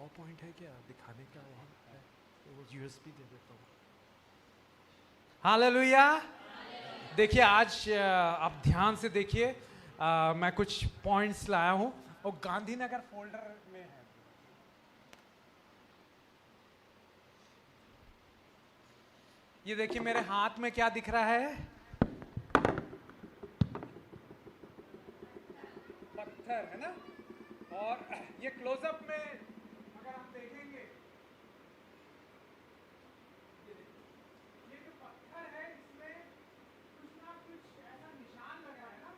Power point है क्या दिखाने का? वहाँ है तो वो यूएसबी दे देता हूँ। हालेलुया। देखिए आज आप ध्यान से देखिए, मैं कुछ पॉइंट्स लाया हूँ और गांधीनगर फोल्डर में है। ये देखिए मेरे हाथ में क्या दिख रहा है? पत्थर है ना। और ये क्लोजअप में अगर हम देखेंगे, ये जो पत्थर है इसमें कुछ ना कुछ ऐसा निशान लगा है ना,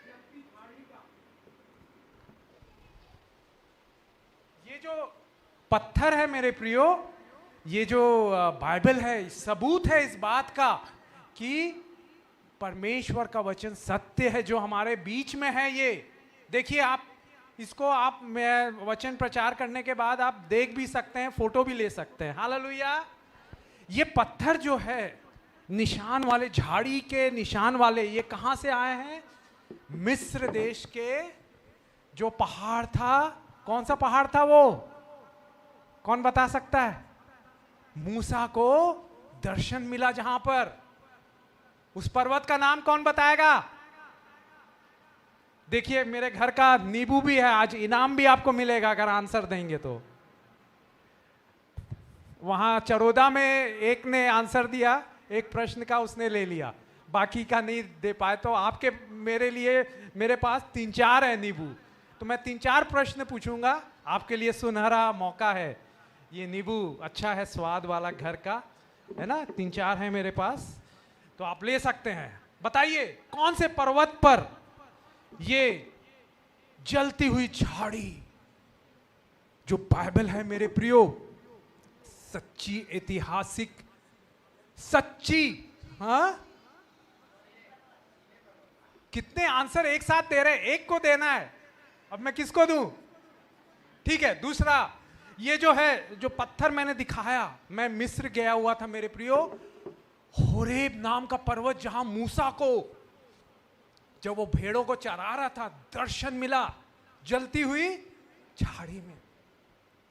जलती झाड़ी का। ये जो पत्थर है मेरे प्रियो, ये जो बाइबल है, सबूत है इस बात का कि परमेश्वर का वचन सत्य है जो हमारे बीच में है। ये देखिए, आप इसको आप मैं वचन प्रचार करने के बाद आप देख भी सकते हैं, फोटो भी ले सकते हैं। हालेलुया। ये पत्थर जो है निशान वाले, झाड़ी के निशान वाले, ये कहां से आए हैं? मिस्र देश के जो पहाड़ था, कौन सा पहाड़ था वो? कौन बता सकता है? मूसा को दर्शन मिला जहां पर, उस पर्वत का नाम कौन बताएगा? देखिए मेरे घर का नींबू भी है, आज इनाम भी आपको मिलेगा अगर आंसर देंगे तो। वहां चरोदा में एक ने आंसर दिया, एक प्रश्न का उसने ले लिया, बाकी का नहीं दे पाए। तो आपके मेरे लिए, मेरे पास 3-4 है नींबू, तो मैं 3-4 प्रश्न पूछूंगा, आपके लिए सुनहरा मौका है। ये नींबू अच्छा है, स्वाद वाला, घर का है ना। 3-4 है मेरे पास, तो आप ले सकते हैं। बताइए कौन से पर्वत पर ये जलती हुई झाड़ी, जो बाइबल है मेरे प्रियो, सच्ची ऐतिहासिक, सच्ची। हाँ, कितने आंसर एक साथ दे रहे हैं? एक को देना है, अब मैं किसको दूं? ठीक है। दूसरा, ये जो है, जो पत्थर मैंने दिखाया, मैं मिस्र गया हुआ था मेरे प्रियो, होरेब नाम का पर्वत, जहां मूसा को जब वो भेड़ों को चरा रहा था दर्शन मिला, जलती हुई झाड़ी में।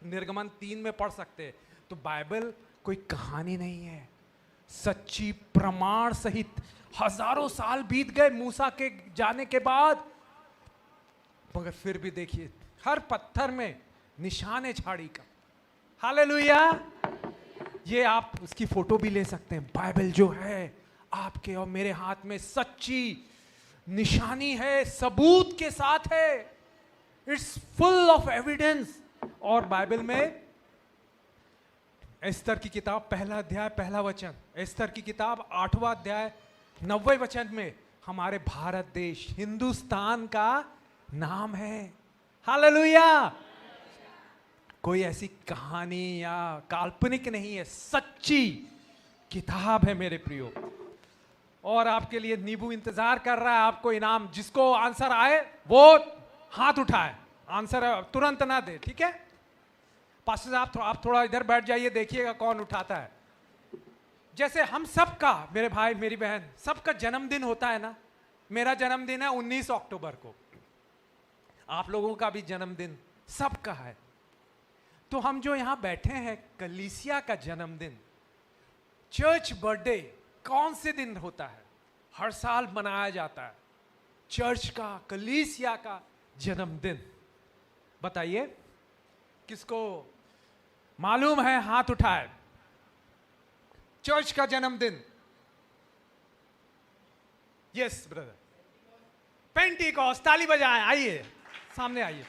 निर्गमन 3 में पढ़ सकते हैं। तो बाइबल कोई कहानी नहीं है, सच्ची प्रमाण सहित। हजारों साल बीत गए मूसा के जाने के बाद, मगर फिर भी देखिए हर पत्थर में निशान है झाड़ी का। हालेलुया। ये आप उसकी फोटो भी ले सकते हैं। बाइबल जो है आपके और मेरे हाथ में सच्ची निशानी है, सबूत के साथ है। It's full of evidence. और बाइबल में एस्तर की किताब 1 अध्याय 1 वचन, एस्तर की किताब 8वां अध्याय 90 वचन में हमारे भारत देश, हिंदुस्तान का नाम है। हालेलुया। कोई ऐसी कहानी या काल्पनिक नहीं है, सच्ची किताब है मेरे प्रियो। और आपके लिए नींबू इंतजार कर रहा है, आपको इनाम। जिसको आंसर आए वो हाथ उठाए, आंसर तुरंत ना दे, ठीक है? पास्टर साहब आप थोड़ा इधर बैठ जाइए, देखिएगा कौन उठाता है। जैसे हम सबका, मेरे भाई मेरी बहन, सबका जन्मदिन होता है ना। मेरा जन्मदिन है 19 अक्टूबर को, आप लोगों का भी जन्मदिन सबका है। तो हम जो यहां बैठे हैं, कलीसिया का जन्मदिन, चर्च बर्थडे कौन से दिन होता है? हर साल मनाया जाता है चर्च का, कलीसिया का जन्मदिन। बताइए किसको मालूम है? हाथ उठाए। चर्च का जन्मदिन। Yes brother, Pentecost. ताली बजाएं, आइए सामने आइए।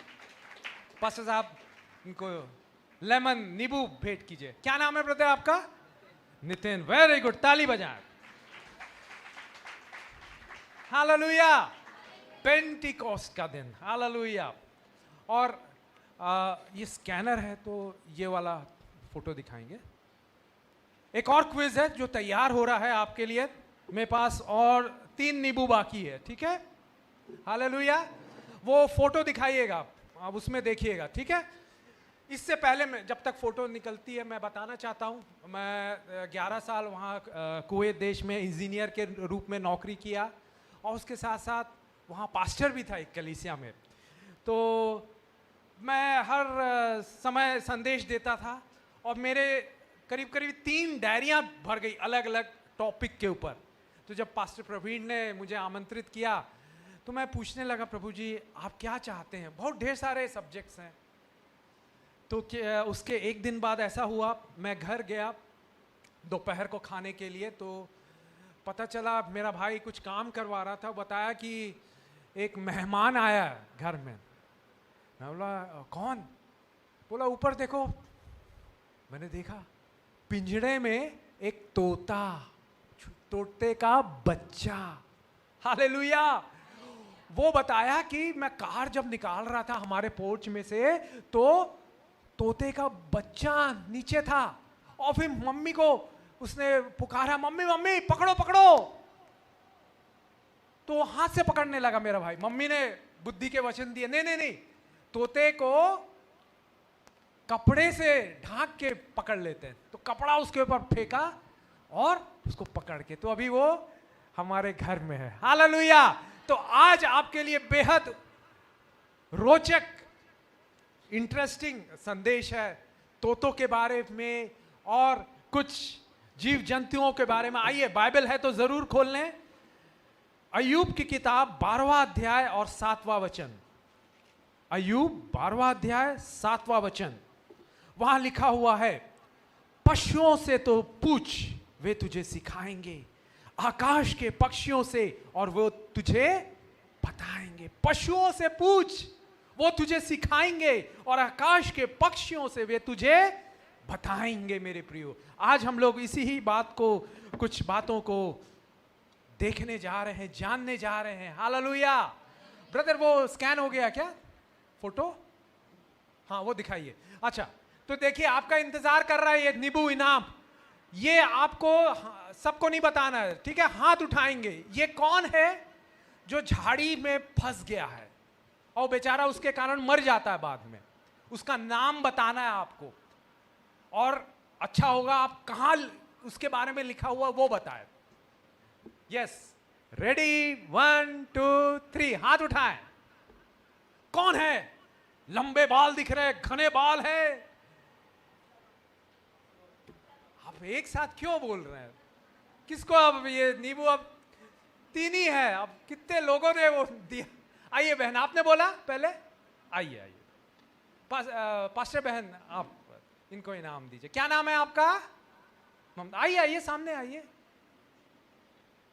पास्टर साहब इनको लेमन नींबू भेंट कीजिए। क्या नाम है ब्रदर आपका? नितिन। वेरी गुड, ताली बजाएं। हालेलुया। पेंटिकॉस्ट का दिन, हालेलुया। और ये स्कैनर है, तो ये वाला फोटो दिखाएंगे। एक और क्विज है जो तैयार हो रहा है आपके लिए। मेरे पास और 3 नींबू बाकी है, ठीक है? हालेलुया। वो फोटो दिखाइएगा, आप उसमें देखिएगा, ठीक है? इससे पहले मैं, जब तक फोटो निकलती है, मैं बताना चाहता हूँ, मैं 11 साल वहाँ कुवैत देश में इंजीनियर के रूप में नौकरी किया, और उसके साथ साथ वहाँ पास्टर भी था एक कलीसिया में। तो मैं हर समय संदेश देता था और मेरे करीब करीब 3 डायरियां भर गई अलग अलग टॉपिक के ऊपर। तो जब पास्टर प्रवीण ने मुझे आमंत्रित किया तो मैं पूछने लगा, प्रभु जी आप क्या चाहते हैं? बहुत ढेर सारे सब्जेक्ट्स हैं। तो उसके एक दिन बाद ऐसा हुआ, मैं घर गया दोपहर को खाने के लिए, तो पता चला मेरा भाई कुछ काम करवा रहा था, बताया कि एक मेहमान आया घर में। मैं बोला कौन? बोला ऊपर देखो। मैंने देखा पिंजड़े में एक तोता, तोते का बच्चा। हालेलुया। वो बताया कि मैं कार जब निकाल रहा था हमारे पोर्च में से तो तोते का बच्चा नीचे था और फिर मम्मी को उसने पुकारा, मम्मी मम्मी पकड़ो पकड़ो। तो हाथ से पकड़ने लगा मेरा भाई। मम्मी ने बुद्धि के वचन दिए, नहीं नहीं नहीं, तोते को कपड़े से ढांक के पकड़ लेते हैं। तो कपड़ा उसके ऊपर फेंका और उसको पकड़ के, तो अभी वो हमारे घर में है। हालेलुया। तो आज आपके लिए बेहद रोचक इंटरेस्टिंग संदेश है तोतों के बारे में और कुछ जीव जंतुओं के बारे में। आइए बाइबल है तो जरूर खोल लें। अय्यूब की किताब 12वां अध्याय और 7वां वचन। अय्यूब 12वां अध्याय 7वां वचन। वहां लिखा हुआ है, पशुओं से तो पूछ वे तुझे सिखाएंगे, आकाश के पक्षियों से और वो तुझे बताएंगे। पशुओं से पूछ, वो तुझे सिखाएंगे, और आकाश के पक्षियों से वे तुझे बताएंगे। मेरे प्रियो, आज हम लोग इसी ही बात को, कुछ बातों को देखने जा रहे हैं, जानने जा रहे हैं। हालेलुया। ब्रदर वो स्कैन हो गया क्या फोटो? हाँ वो दिखाइए। अच्छा, तो देखिए आपका इंतजार कर रहा है ये नींबू इनाम। ये आपको सबको नहीं बताना है, ठीक है? हाथ उठाएंगे। ये कौन है जो झाड़ी में फंस गया है और बेचारा उसके कारण मर जाता है बाद में? उसका नाम बताना है आपको, और अच्छा होगा आप कहां उसके बारे में लिखा हुआ वो बताए। यस, रेडी, 1 2 3, हाथ उठाएं। कौन है? लंबे बाल दिख रहे, घने बाल है। आप एक साथ क्यों बोल रहे हैं? किसको? अब ये नींबू अब 3 ही है, अब कितने लोगों ने वो दिया? आइए बहन, आपने बोला पहले। आइए आइए पास्टर बहन, आप इनको इनाम दीजिए। क्या नाम है आपका? आइए आइए सामने आइए।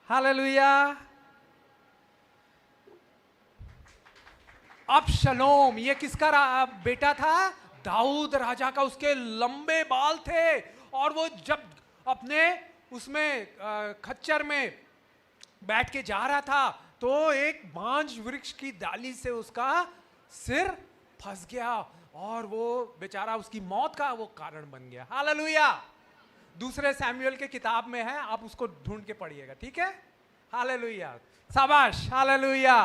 हालेलुया। अबशलोम, ये किसका बेटा था? दाऊद राजा का। उसके लंबे बाल थे और वो जब अपने उसमें खच्चर में बैठ के जा रहा था तो एक बांज वृक्ष की डाली से उसका सिर फंस गया और वो बेचारा उसकी मौत का वो कारण बन गया। हालेलुया। दूसरे सैमुएल के किताब में है, आप उसको ढूंढ के पढ़िएगा, ठीक है? हालेलुया, शाबाश, हालेलुया।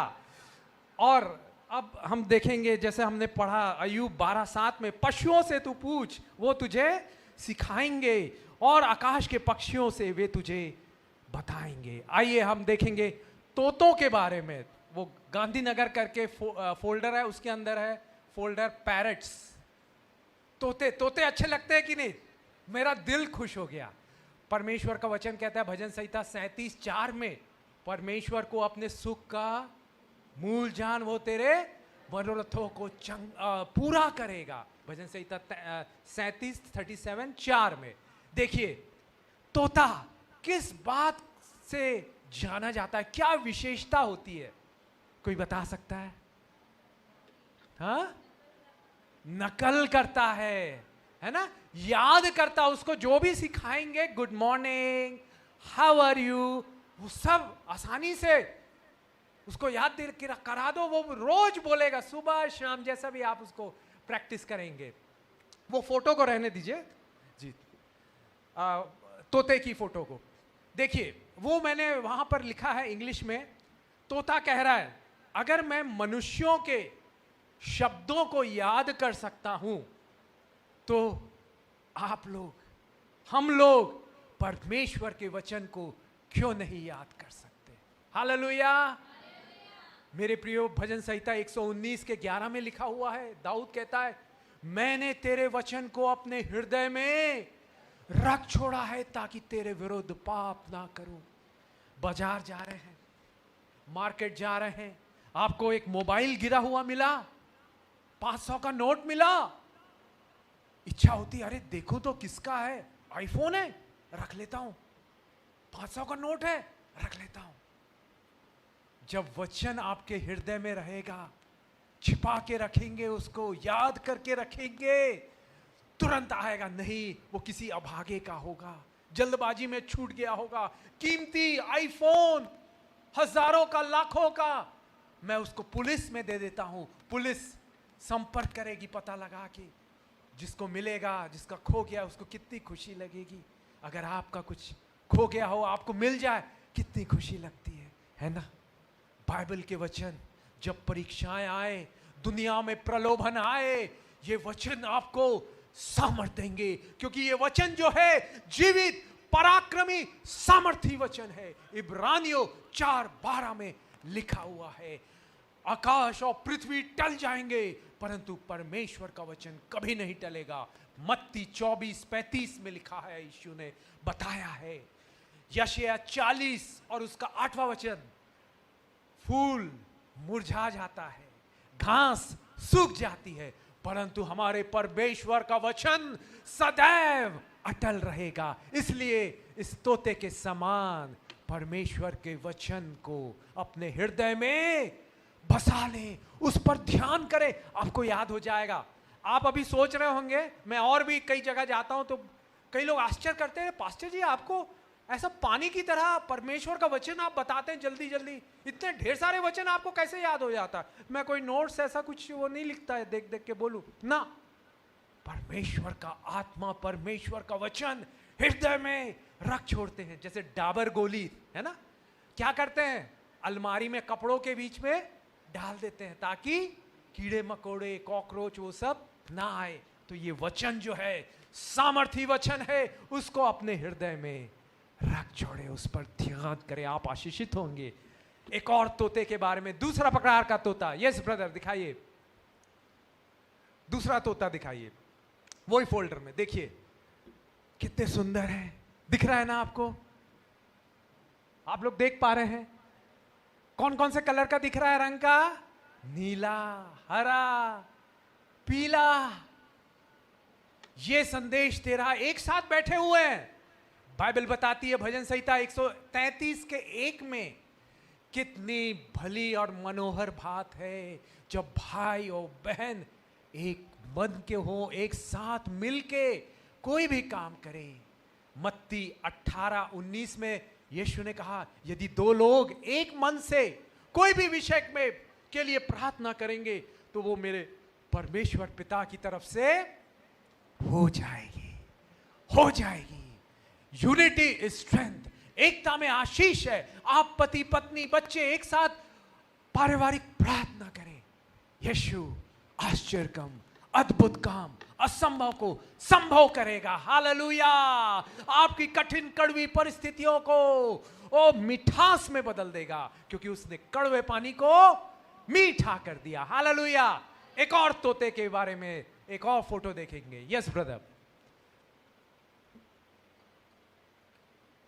और अब हम देखेंगे, जैसे हमने पढ़ा अय्यूब 12:7 में, पशुओं से तू पूछ वो तुझे सिखाएंगे और आकाश के पक्षियों से वे तुझे बताएंगे। आइए हम देखेंगे तोतों के बारे में। वो गांधीनगर करके फोल्डर है, उसके अंदर है फोल्डर पैरट्स। तोते, तोते अच्छे लगते हैं कि नहीं? मेरा दिल खुश हो गया। परमेश्वर का वचन कहता है भजन संहिता 37:4 में, परमेश्वर को अपने सुख का मूल जान, वो तेरे मनोरथों को पूरा करेगा। भजन संहिता 37:4 में। देखिए तोता किस बात से जाना जाता है, क्या विशेषता होती है? कोई बता सकता है? हाँ, नकल करता है ना? याद करता, उसको जो भी सिखाएंगे, good morning, how are you, वो सब आसानी से उसको याद करा दो, वो रोज बोलेगा, सुबह शाम, जैसा भी आप उसको प्रैक्टिस करेंगे। वो फोटो को रहने दीजिए जी, तोते की फोटो को देखिए। वो मैंने वहां पर लिखा है इंग्लिश में। तोता कह रहा है, अगर मैं मनुष्यों के शब्दों को याद कर सकता हूं तो आप लोग, हम लोग परमेश्वर के वचन को क्यों नहीं याद कर सकते? हालेलुया। मेरे प्रियो, भजन संहिता 119 के 11 में लिखा हुआ है, दाऊद कहता है, मैंने तेरे वचन को अपने हृदय में रख छोड़ा है ताकि तेरे विरुद्ध पाप ना करूं। बाजार जा रहे हैं, मार्केट जा रहे हैं, आपको एक मोबाइल गिरा हुआ मिला, 500 का नोट मिला, इच्छा होती अरे देखो तो किसका है, आईफोन है, रख लेता हूं, 500 का नोट है, रख लेता हूं। जब वचन आपके हृदय में रहेगा, छिपा के रखेंगे, उसको याद करके रखेंगे, तुरंत आएगा नहीं, वो किसी अभागे का होगा, जल्दबाजी में छूट गया होगा, कीमती आईफोन हजारों का, लाखों का, मैं उसको पुलिस में दे देता हूं, पुलिस संपर्क करेगी पता लगा के, जिसको मिलेगा, जिसका खो गया उसको कितनी खुशी लगेगी। अगर आपका कुछ खो गया हो, आपको मिल जाए, कितनी खुशी लगती है ना। बाइबल के वचन, जब परीक्षाएं आए, दुनिया में प्रलोभन आए, ये वचन आपको सामर्थ्य देंगे, क्योंकि ये वचन जो है जीवित, पराक्रमी, सामर्थी वचन है। इब्रानियों 4:12 में लिखा हुआ है, आकाश और पृथ्वी टल जाएंगे परंतु परमेश्वर का वचन कभी नहीं टलेगा। मत्ती 24:35 में लिखा है, यीशु ने बताया है। यशायाह 40 और उसका 8वां वचन, फूल मुरझा जाता है, घास सूख जाती है, परंतु हमारे परमेश्वर का वचन सदैव अटल रहेगा। इसलिए इस तोते के समान परमेश्वर के वचन को अपने हृदय में बसा लें, उस पर ध्यान करें, आपको याद हो जाएगा। आप अभी सोच रहे होंगे, मैं और भी कई जगह जाता हूं तो कई लोग आश्चर्य करते हैं, पास्टर जी आपको ऐसा पानी की तरह परमेश्वर का वचन आप बताते हैं जल्दी जल्दी, इतने ढेर सारे वचन आपको कैसे याद हो जाता है? मैं कोई नोट्स ऐसा कुछ वो नहीं लिखता है देख देख के बोलूं ना, परमेश्वर का आत्मा, परमेश्वर का वचन हृदय में रख छोड़ते हैं। जैसे डाबर गोली है ना, क्या करते हैं, अलमारी में कपड़ों के बीच में डाल देते हैं ताकि कीड़े मकोड़े, कॉकरोच वो सब ना आए। तो ये वचन जो है सामर्थी वचन है, उसको अपने हृदय में रख छोड़े, उस पर ध्यान करें, आप आशीषित होंगे। एक और तोते के बारे में, दूसरा प्रकार का तोता, यस ब्रदर दिखाइए, दूसरा तोता दिखाइए, वही फोल्डर में देखिए, कितने सुंदर है, दिख रहा है ना आपको? आप लोग देख पा रहे हैं? कौन कौन से कलर का दिख रहा है रंग का? नीला, हरा, पीला। ये संदेश तेरा एक साथ बैठे हुए हैं। बाइबल बताती है भजन संहिता 133 के 1 में, कितनी भली और मनोहर बात है जब भाई और बहन एक मन के हो, एक साथ मिलके कोई भी काम करे। मत्ती 18:19 में यीशु ने कहा, यदि 2 लोग एक मन से कोई भी विषय में के लिए प्रार्थना करेंगे तो वो मेरे परमेश्वर पिता की तरफ से हो जाएगी, हो जाएगी। यूनिटी इज स्ट्रेंथ, एकता में आशीष है। आप पति पत्नी बच्चे एक साथ पारिवारिक प्रार्थना करें, यीशु आश्चर्य काम, अद्भुत काम, असंभव को संभव करेगा। हालेलुया। आपकी कठिन कड़वी परिस्थितियों को ओ मिठास में बदल देगा, क्योंकि उसने कड़वे पानी को मीठा कर दिया। हालेलुया। एक और तोते के बारे में एक और फोटो देखेंगे। यस ब्रदर,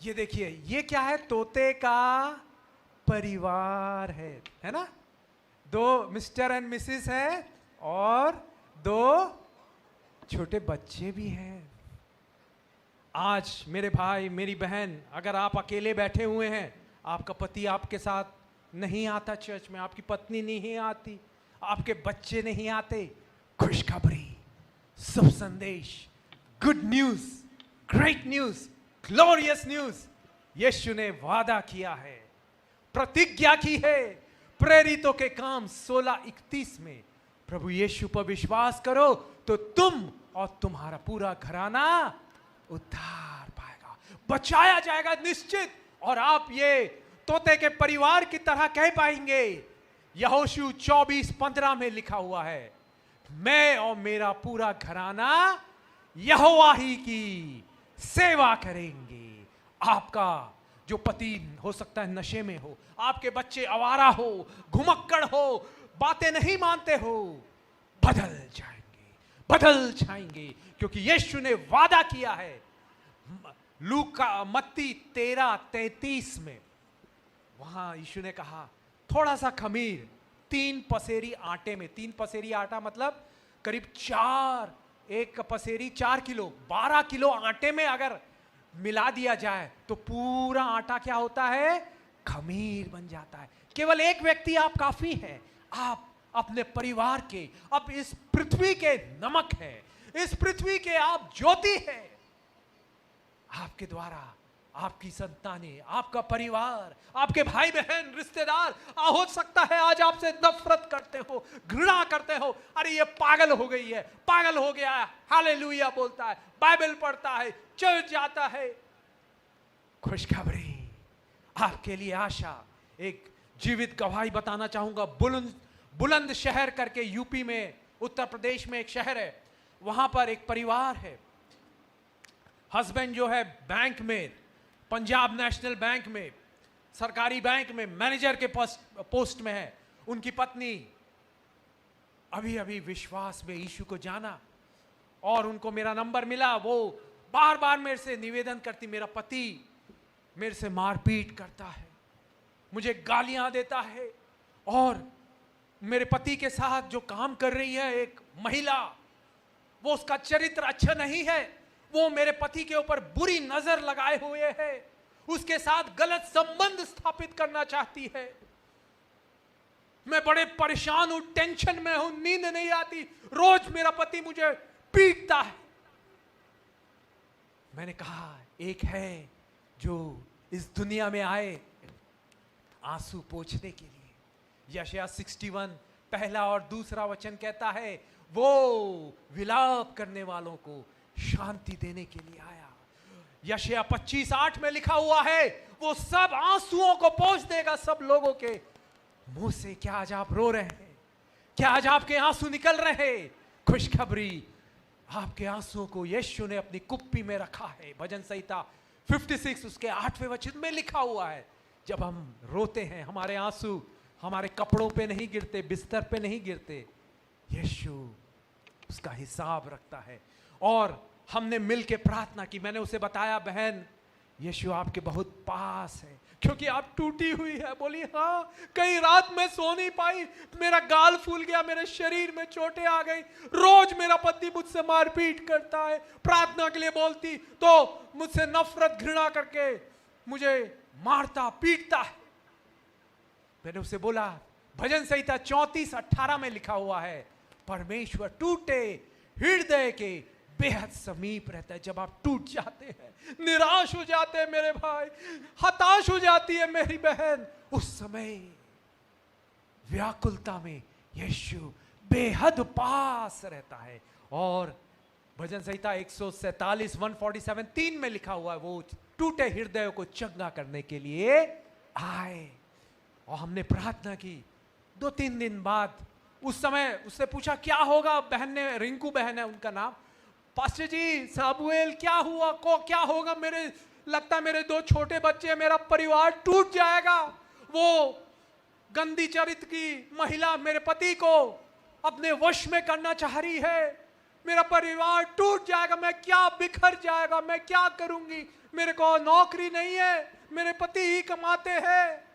ये देखिए, ये क्या है? तोते का परिवार है ना? 2 मिस्टर एंड मिसेस है और 2 छोटे बच्चे भी हैं। आज मेरे भाई मेरी बहन, अगर आप अकेले बैठे हुए हैं, आपका पति आपके साथ नहीं आता चर्च में, आपकी पत्नी नहीं आती, आपके बच्चे नहीं आते, खुशखबरी, शुभ संदेश, good news, great news, glorious news. यीशु ने वादा किया है, प्रतिज्ञा की है, प्रेरितों के काम 16:31 में, प्रभु यीशु पर विश्वास करो तो तुम और तुम्हारा पूरा घराना उद्धार पाएगा, बचाया जाएगा निश्चित। और आप ये तोते के परिवार की तरह कह पाएंगे। यहोशू 24:15 में लिखा हुआ है, मैं और मेरा पूरा घराना यहोवा ही की सेवा करेंगे। आपका जो पति हो सकता है नशे में हो, आपके बच्चे आवारा हो, घुमक्कड़ हो, बातें नहीं मानते हो, बदल जाएंगे, बदल जाएंगे, क्योंकि यीशु ने वादा किया है। लूका मत्ती 13:33 में वहां यीशु ने कहा, थोड़ा सा खमीर 3 पसेरी आटे में, 3 पसेरी आटा मतलब करीब 1 पसेरी 4 किलो, 12 किलो आटे में अगर मिला दिया जाए तो पूरा आटा क्या होता है? खमीर बन जाता है। केवल एक व्यक्ति आप काफी है। आप अपने परिवार के, अब इस पृथ्वी के नमक है, इस पृथ्वी के आप ज्योति है। आपके द्वारा आपकी संतानें, आपका परिवार, आपके भाई बहन, रिश्तेदार हो सकता है आज आपसे नफरत करते हो, घृणा करते हो, अरे ये पागल हो गई है, पागल हो गया है, हालेलुया बोलता है, बाइबल पढ़ता है, चर्च जाता है। खुशखबरी आपके लिए आशा, एक जीवित गवाही बताना चाहूंगा। बुलंद शहर करके यूपी में, उत्तर प्रदेश में एक शहर है, वहां पर एक परिवार है। हस्बैंड जो है बैंक में, पंजाब नेशनल बैंक में, सरकारी बैंक में मैनेजर के पोस्ट में है। उनकी पत्नी अभी अभी विश्वास में यीशु को जाना और उनको मेरा नंबर मिला। वो बार बार मेरे से निवेदन करती, मेरा पति मेरे से मारपीट करता है, मुझे गालियां देता है, और मेरे पति के साथ जो काम कर रही है एक महिला, वो उसका चरित्र अच्छा नहीं है, वो मेरे पति के ऊपर बुरी नजर लगाए हुए है, उसके साथ गलत संबंध स्थापित करना चाहती है। मैं बड़े परेशान हूं, टेंशन में हूं, नींद नहीं आती, रोज मेरा पति मुझे पीटता है। मैंने कहा एक है जो इस दुनिया में आए आंसू पोंछने के लिए। यशायाह 61 पहला और दूसरा वचन कहता है, वो विलाप करने वालों को शांति देने के लिए आया। यशायाह 25:8 में लिखा हुआ है, वो सब आंसुओं को पोंछ देगा सब लोगों के मुंह से। क्या आज आप रो रहे हैं? क्या आज आपके आंसू निकल रहे हैं? खुशखबरी, आपके आंसुओं को यीशु ने अपनी कुप्पी में रखा है। भजन संहिता 56 उसके 8वें वचन में लिखा हुआ है, जब हम रोते हैं हमारे आंसू हमारे कपड़ों पे नहीं गिरते, बिस्तर पे नहीं गिरते, यीशु उसका हिसाब रखता है। और हमने मिलके प्रार्थना की, मैंने उसे बताया, बहन यीशु आपके बहुत पास है क्योंकि आप टूटी हुई है। बोली हाँ, कई रात में सो नहीं पाई, मेरा गाल फूल गया, मेरे शरीर में चोटें आ गई, रोज मेरा पति मुझसे मारपीट करता है, प्रार्थना के लिए बोलती तो मुझसे नफरत घृणा करके मुझे मारता पीटता है। मैंने उसे बोला, भजन संहिता 34:18 में लिखा हुआ है, परमेश्वर टूटे हृदय के बेहद समीप रहता है। जब आप टूट जाते हैं, निराश हो जाते हैं मेरे भाई, हताश हो जाती है मेरी बहन, उस समय व्याकुलता में यीशु बेहद पास रहता है। और भजन संहिता 147 147:3 में लिखा हुआ है, वो टूटे हृदय को चंगा करने के लिए आए। और हमने प्रार्थना की। 2-3 दिन बाद उस समय उससे पूछा क्या होगा, बहन ने, रिंकू बहन है उनका नाम, पास्टर जी सामुएल क्या हुआ को क्या होगा, मेरे लगता है मेरे 2 छोटे बच्चे, मेरा परिवार टूट जाएगा। वो गंदी चरित्र की महिला मेरे पति को अपने वश में करना चाह रही है, मेरा परिवार टूट जाएगा, मैं क्या बिखर जाएगा, मैं क्या करूंगी, मेरे को नौकरी नहीं है, मेरे पति ही कमाते हैं।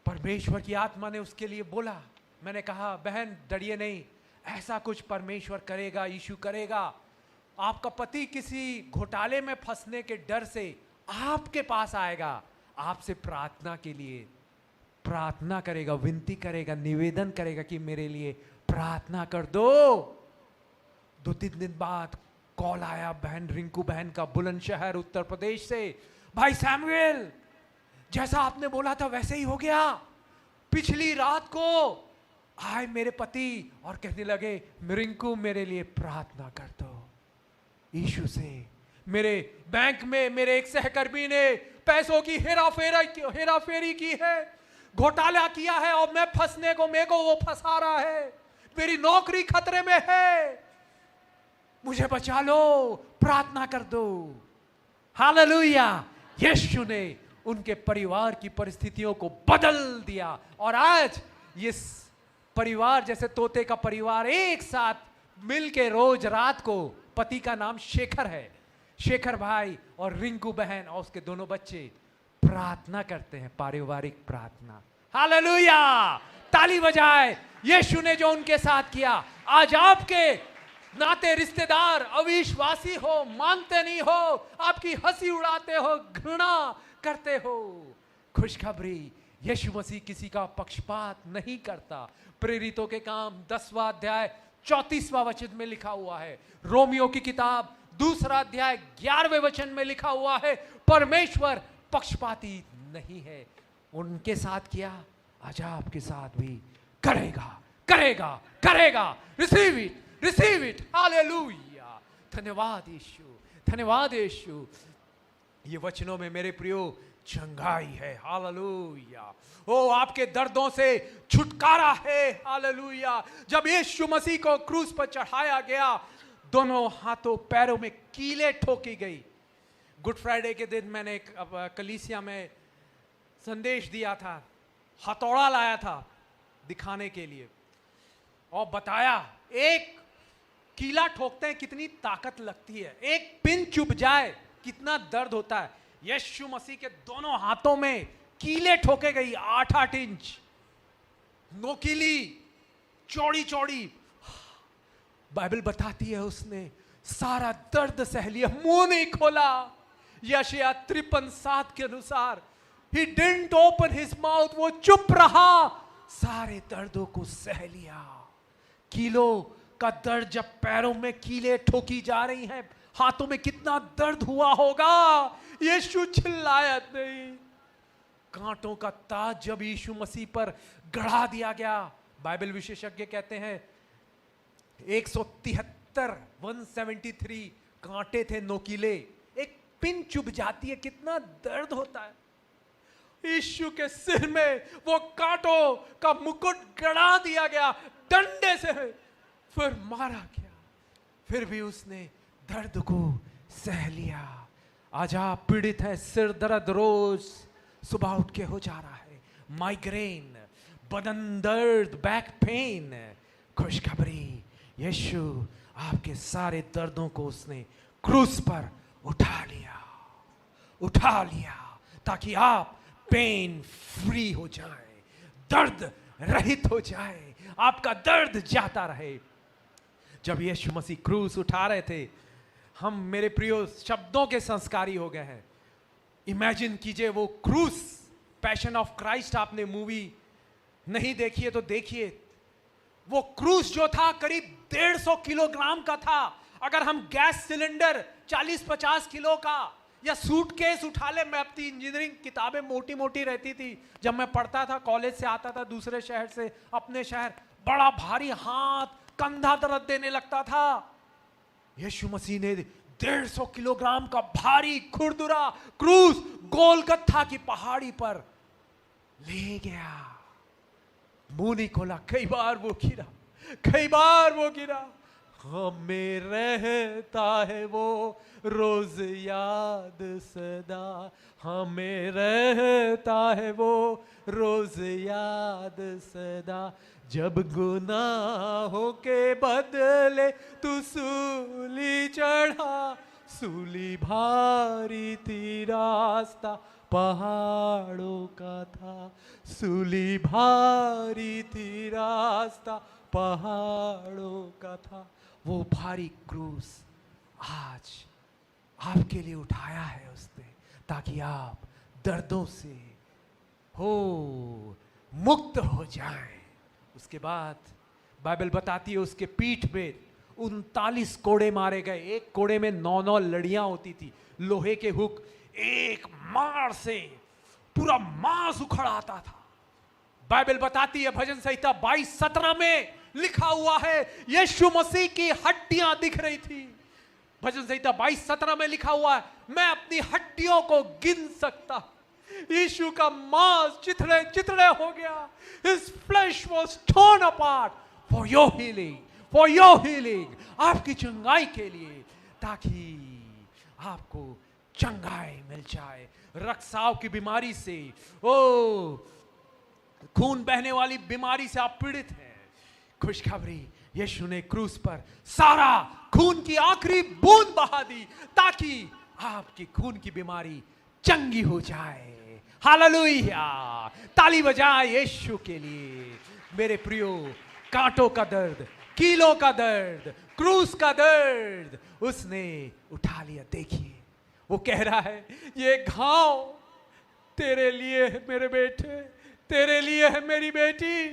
परमेश्वर की आत्मा ने उसके लिए बोला। मैंने कहा बहन डरिए नहीं, ऐसा कुछ परमेश्वर करेगा, यीशु करेगा। आपका पति किसी घोटाले में फंसने के डर से आपके पास आएगा, आपसे प्रार्थना के लिए प्रार्थना करेगा, विनती करेगा, निवेदन करेगा कि मेरे लिए प्रार्थना कर दो। 2-3 दिन बाद कॉल आया बहन रिंकू बहन का, बुलंदशहर उत्तर प्रदेश से, भाई सैमुएल जैसा आपने बोला था वैसे ही हो गया। पिछली रात को आए मेरे पति और कहने लगे रिंकू मेरे लिए प्रार्थना कर दो यीशु से। मेरे बैंक में मेरे एक सहकर्मी ने पैसों की हेराफेरी की है, घोटाला किया है और मैं फंसने को मेरे को वो फंसा रहा है, मेरी नौकरी खतरे में है, मुझे बचा लो, प्रार्थना कर दो। हालेलुया। यीशु ने उनके परिवार की परिस्थितियों को बदल दिया और आज ये परिवार जैसे तोते का परिवार एक साथ मिलके रोज रात को, पति का नाम शेखर है, शेखर भाई और रिंकू बहन और उसके दोनों बच्चे प्रार्थना करते हैं, पारिवारिक प्रार्थना। हालेलुया, ताली बजाए। यीशु ने जो उनके साथ किया, आज आपके नाते रिश्तेदार अविश्वासी हो, मानते नहीं हो, आपकी हंसी उड़ाते हो, घृणा करते हो, खुशखबरी, यीशु मसीह किसी का पक्षपात नहीं करता। प्रेरितों के काम 10वां अध्याय 34वां वचन में लिखा हुआ है। रोमियो की किताब 2 अध्याय 11वें वचन में लिखा हुआ है, परमेश्वर पक्षपाती नहीं है। उनके साथ किया, आज आपके साथ भी करेगा, करेगा, करेगा। Receive it, receive it. Hallelujah, धन्यवाद यीशु, धन्यवाद यीशु। ये वचनों में मेरे प्रियो चंगाई है। हालेलुया। ओ, आपके दर्दों से छुटकारा है। हालेलुया। जब यीशु मसीह को क्रूस पर चढ़ाया गया, दोनों हाथों पैरों में कीलें ठोकी गई। गुड फ्राइडे के दिन मैंने कलीसिया में संदेश दिया था, हथौड़ा लाया था दिखाने के लिए और बताया एक कीला ठोकते हैं कितनी ताकत लगती है, एक पिन चुभ जाए कितना दर्द होता है। यीशु मसीह के दोनों हाथों में कीले ठोके गई, 8-8 इंच नोकीली, चौड़ी चौड़ी। बाइबल बताती है उसने सारा दर्द सह लिया, मुंह नहीं खोला। यशायाह 53:7 के अनुसार He didn't open his mouth, वो चुप रहा, सारे दर्दों को सह लिया। कीलों का दर्द, जब पैरों में कीले ठोकी जा रही हैं, हाथों में कितना दर्द हुआ होगा। यीशु चिल्लाया नहीं। कांटों का ताज जब यीशु मसीह पर गढ़ा दिया गया, बाइबल विशेषज्ञ कहते हैं 173 कांटे थे नोकीले, एक पिन चुभ जाती है, कितना दर्द होता है। यीशु के सिर में वो कांटों का मुकुट गड़ा दिया गया, डंडे से फिर मारा गया, फिर भी उसने दर्द को सह लिया। आज आप पीड़ित हैं, सिर दर्द रोज सुबह उठ के हो जा रहा है, माइग्रेन, बदन दर्द, बैक पेन। खुशखबरी, यीशु आपके सारे दर्दों को उसने क्रूस पर उठा लिया, उठा लिया, ताकि आप पेन फ्री हो जाए, दर्द रहित हो जाए, आपका दर्द जाता रहे। जब यीशु मसीह क्रूस उठा रहे थे, हम मेरे प्रियो शब्दों के संस्कारी हो गए हैं। इमेजिन कीजिए वो क्रूस, पैशन ऑफ क्राइस्ट, आपने मूवी नहीं देखी है तो देखिए। वो क्रूस जो था करीब 150 किलोग्राम का था। अगर हम गैस सिलेंडर 40-50 किलो का या सूटकेस उठा ले, मैं अपनी इंजीनियरिंग किताबें मोटी मोटी रहती थी जब मैं पढ़ता था, कॉलेज से आता था दूसरे शहर से अपने शहर, बड़ा भारी, हाथ कंधा दर्द देने लगता था। यीशु मसीह ने 150 किलोग्राम का भारी खुरदुरा क्रूस गोलगत्था की पहाड़ी पर ले गया, मुंह नहीं खोला। कई बार वो गिरा, कई बार वो गिरा। हमें रहता है वो रोज याद सदा, हमें रहता है वो रोज याद सदा। जब गुनाहों के बदले तू सूली चढ़ा, सूली भारी थी, रास्ता पहाड़ों का था, सूली भारी थी, रास्ता पहाड़ों का था। वो भारी क्रूस आज आपके लिए उठाया है उसने, ताकि आप दर्दों से हो मुक्त हो जाएं। उसके बाद बाइबल बताती है उसके पीठ पे 39 कोड़े मारे गए। एक कोड़े में 9-9 लड़ियां होती थी, लोहे के हुक, एक मार से पूरा मांस उखड़ आता था। बाइबल बताती है भजन संहिता 22:17 में लिखा हुआ है, यीशु मसीह की हड्डियां दिख रही थी। भजन संहिता 22:17 में लिखा हुआ है, मैं अपनी हड्डियों को गिन सकता। यीशु का मांस चिथड़े चिथड़े हो गया। His flesh was torn apart for your healing, for your healing, आपकी चंगाई के लिए, ताकि आपको चंगाई मिल जाए, रक्तस्राव की बीमारी से, ओ खून बहने वाली बीमारी से आप पीड़ित हैं, खुशखबरी, यीशु ने क्रूस पर सारा खून की आखिरी बूंद बहा दी ताकि आपकी खून की बीमारी चंगी हो जाए। हालेलुया, ताली बजाए यीशु के लिए। मेरे प्रियो, कांटों का दर्द, कीलों का दर्द, क्रूस का दर्द उसने उठा लिया। देखिए वो कह रहा है, ये घाव तेरे लिए है मेरे बेटे, तेरे लिए है मेरी बेटी।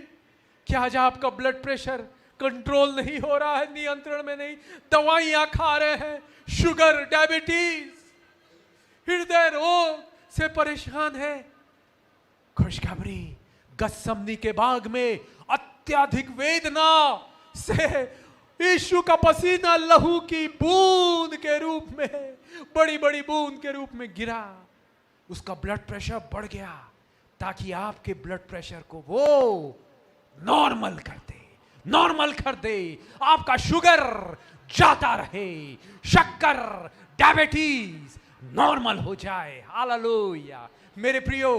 क्या आज आपका ब्लड प्रेशर कंट्रोल नहीं हो रहा है, नियंत्रण में नहीं, दवाइयां खा रहे हैं, शुगर, डायबिटीज, हृदय रोग से परेशान है? खुशखबरी, गत्समनी के बाग में अत्यधिक वेदना से यीशु का पसीना लहू की बूंद के रूप में, बड़ी बड़ी बूंद के रूप में गिरा। उसका ब्लड प्रेशर बढ़ गया ताकि आपके ब्लड प्रेशर को वो नॉर्मल कर दे, नॉर्मल कर दे, आपका शुगर जाता रहे, शक्कर, डायबिटीज नॉर्मल हो जाए। हालेलुया। मेरे प्रियो,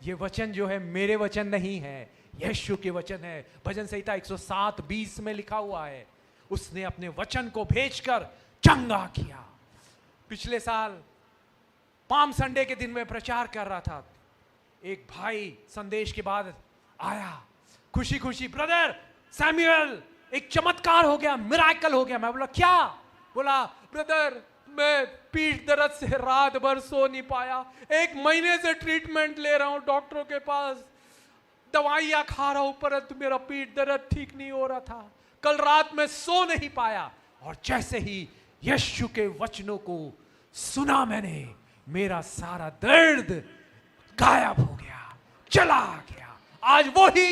ये वचन जो है मेरे वचन नहीं है, यीशु के वचन है। भजन संहिता 107:20 में लिखा हुआ है, उसने अपने वचन को भेजकर चंगा किया। पिछले साल पाम संडे के दिन में प्रचार कर रहा था, एक भाई संदेश के बाद आया खुशी खुशी, ब्रदर सैमुअल एक चमत्कार हो गया, मिराकल हो गया। मैं बोला क्या? बोला परदर मैं पीठ दर्द से रात भर सो नहीं पाया, 1 महीने से ट्रीटमेंट ले रहा हूं डॉक्टरों के पास, दवाइयां खा रहा हूं परंतु मेरा पीठ दर्द ठीक नहीं हो रहा था, कल रात में सो नहीं पाया। और जैसे ही यीशु के वचनों को सुना मैंने, मेरा सारा दर्द गायब हो गया, चला गया। आज वही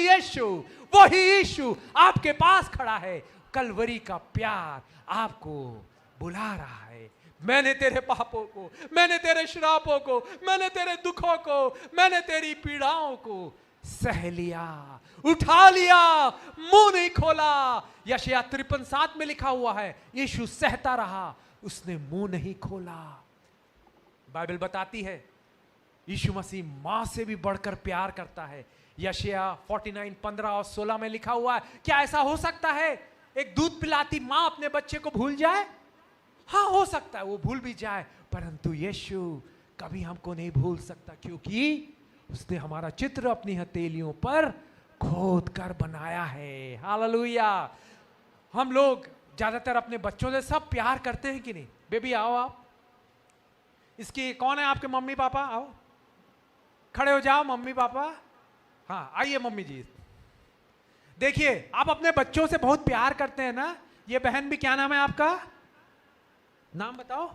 यीशु आपके पास खड़ा है। कलवरी का प्यार आपको बुला रहा है। मैंने तेरे पापों को, मैंने तेरे श्रापों को, मैंने तेरे दुखों को, मैंने तेरी पीड़ाओं को सह लिया, उठा लिया, मुंह नहीं खोला। यशायाह 53:7 में लिखा हुआ है, यीशु सहता रहा, उसने मुंह नहीं खोला। बाइबल बताती है यीशु मसीह मां से भी बढ़कर प्यार करता है। यशायाह 49:15 और 16 में लिखा हुआ है, क्या ऐसा हो सकता है एक दूध पिलाती मां अपने बच्चे को भूल जाए? हाँ, हो सकता है वो भूल भी जाए, परंतु यीशु कभी हमको नहीं भूल सकता, क्योंकि उसने हमारा चित्र अपनी हथेलियों पर खोद कर बनाया है। हालेलुया। हम लोग ज्यादातर अपने बच्चों से सब प्यार करते हैं कि नहीं? बेबी आओ आप, इसकी कौन है आपके मम्मी पापा? आओ खड़े हो जाओ मम्मी पापा। हाँ आइए मम्मी जी। देखिए आप अपने बच्चों से बहुत प्यार करते हैं ना। ये बहन भी, क्या नाम है आपका? नाम बताओ।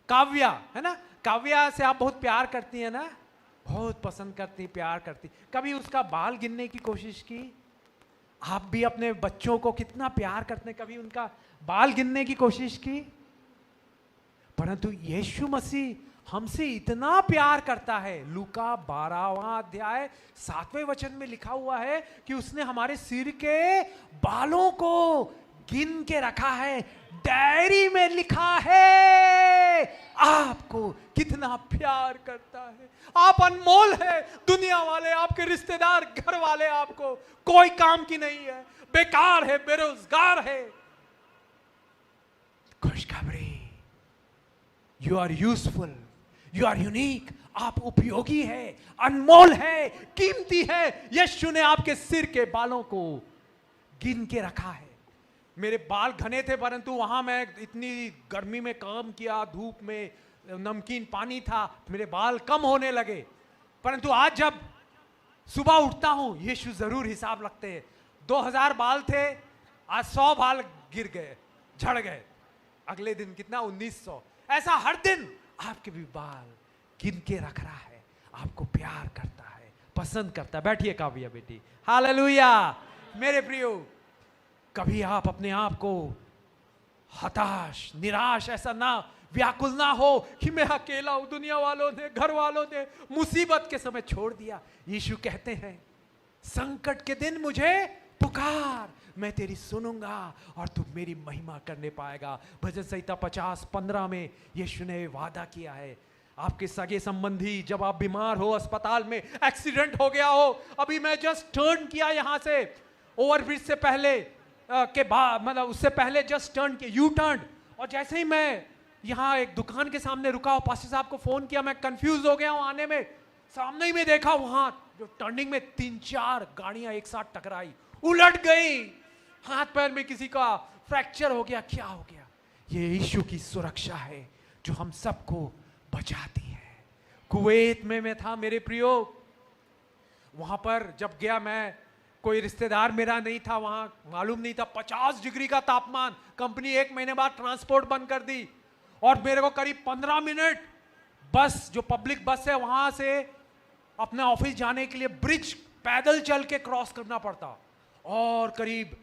काव्या है ना? काव्या से आप बहुत प्यार करती है ना, बहुत पसंद करती, प्यार करती। कभी उसका बाल गिनने की कोशिश की? आप भी अपने बच्चों को कितना प्यार करते हैं, कभी उनका बाल गिनने की कोशिश की? परंतु यीशु मसीह हमसे इतना प्यार करता है। लूका 12वां अध्याय 7वें वचन में लिखा हुआ है कि उसने हमारे सिर के बालों को गिन के रखा है, डायरी में लिखा है आपको कितना प्यार करता है। आप अनमोल है। दुनिया वाले, आपके रिश्तेदार, घर वाले आपको कोई काम की नहीं है, बेकार है, बेरोजगार है। खुशखबरी, you are useful, you are unique. आप उपयोगी है, अनमोल है, कीमती है। यीशु ने आपके सिर के बालों को गिन के रखा है। मेरे बाल घने थे, परंतु वहां मैं इतनी गर्मी में काम किया, धूप में, नमकीन पानी था, मेरे बाल कम होने लगे। परंतु आज जब सुबह उठता हूं, यीशु जरूर हिसाब रखते हैं। 2000 बाल थे, आज 100 बाल गिर गए, झड़ गए। अगले दिन कितना? 1900। ऐसा हर दिन आपके भी बाल गिन के रख रहा है, आपको प्यार करता है, पसंद करता है। बैठिए काव्या बेटी। हालेलुया। मेरे प्रियो, कभी आप अपने आप को हताश, निराश ऐसा ना, व्याकुल ना हो कि मैं अकेला हूं, दुनिया वालों ने, घर वालों ने मुसीबत के समय छोड़ दिया। यीशु कहते हैं, संकट के दिन मुझे पुकार, मैं तेरी सुनूंगा और तू मेरी महिमा करने पाएगा। भजन संहिता 50:15 में यीशु ने वादा किया है। आपके सगे संबंधी, जब आप बीमार हो, अस्पताल में एक्सीडेंट हो गया हो, अभी मैं जस्ट टर्न किया यहां से ओवरब्रिज से पहले के बाद, मतलब उससे पहले जस्ट टर्न किया, यू टर्न, और जैसे ही मैं यहाँ एक दुकान के सामने रुका हूँ, पास्टर साहब को फोन किया, मैं कंफ्यूज हो गया हूँ आने में, सामने ही में देखा वहां जो टर्निंग में 3-4 गाड़ियां एक साथ टकराई, उलट गई, हाथ पैर में किसी का फ्रैक्चर हो गया। क्या हो गया? ये यीशु की सुरक्षा है जो हम सबको बचाती है। कुवैत में मैं था मेरे प्रियो, वहां पर जब गया मैं, कोई रिश्तेदार मेरा नहीं था वहां, मालूम नहीं था, 50 डिग्री का तापमान, कंपनी 1 महीने बाद ट्रांसपोर्ट बंद कर दी, और मेरे को करीब 15 मिनट बस, जो पब्लिक बस है वहां से अपने ऑफिस जाने के लिए ब्रिज पैदल चल के क्रॉस करना पड़ता, और करीब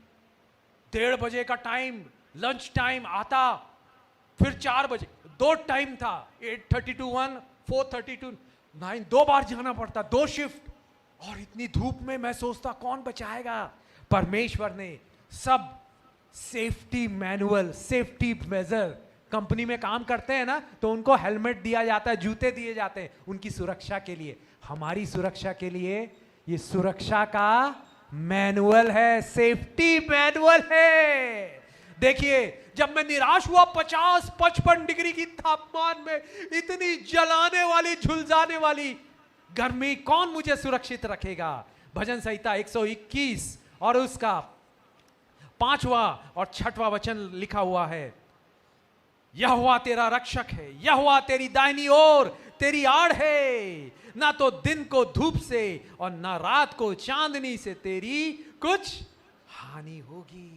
1:30 बजे का टाइम, लंच टाइम आता, फिर 4 बजे, 2 टाइम था, 8:30 to 1, 4:30 to 9, 2 बार जाना पड़ता, 2 शिफ्ट, और इतनी धूप में मैं सोचता कौन बचाएगा। परमेश्वर ने सब safety manual, safety major, company में काम करते हैं ना तो उनको हेलमेट दिया जाता है, जूते दिए जाते हैं उनकी सुरक्षा के लिए। हमारी सुरक्षा के लिए ये सुरक्षा का मैनुअल है, सेफ्टी मैनुअल है। देखिए, जब मैं निराश हुआ 50-55 डिग्री की तापमान में, इतनी जलाने वाली, झुलसाने वाली गर्मी, कौन मुझे सुरक्षित रखेगा? भजन संहिता 121 और उसका 5वां और 6वां वचन लिखा हुआ है, यहोवा तेरा रक्षक है, यहोवा तेरी दाहिनी ओर तेरी आड़ है, ना तो दिन को धूप से और ना रात को चांदनी से तेरी कुछ हानि होगी।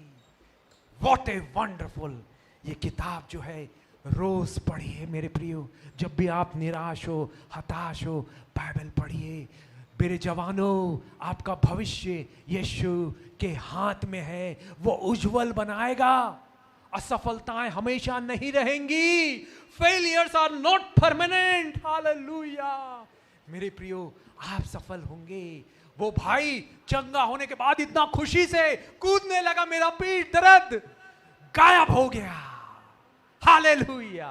What a wonderful! ये किताब जो है रोज पढ़िए मेरे प्रियो। जब भी आप निराश हो, हताश हो, बाइबल पढ़िए। मेरे जवानों, आपका भविष्य यीशु के हाथ में है, वो उज्जवल बनाएगा। असफलताएं हमेशा नहीं रहेंगी। Failures are not permanent. Hallelujah. मेरे प्रियो, आप सफल होंगे। वो भाई चंगा होने के बाद इतना खुशी से कूदने लगा, मेरा पीठ दर्द गायब हो गया। हालेलुया।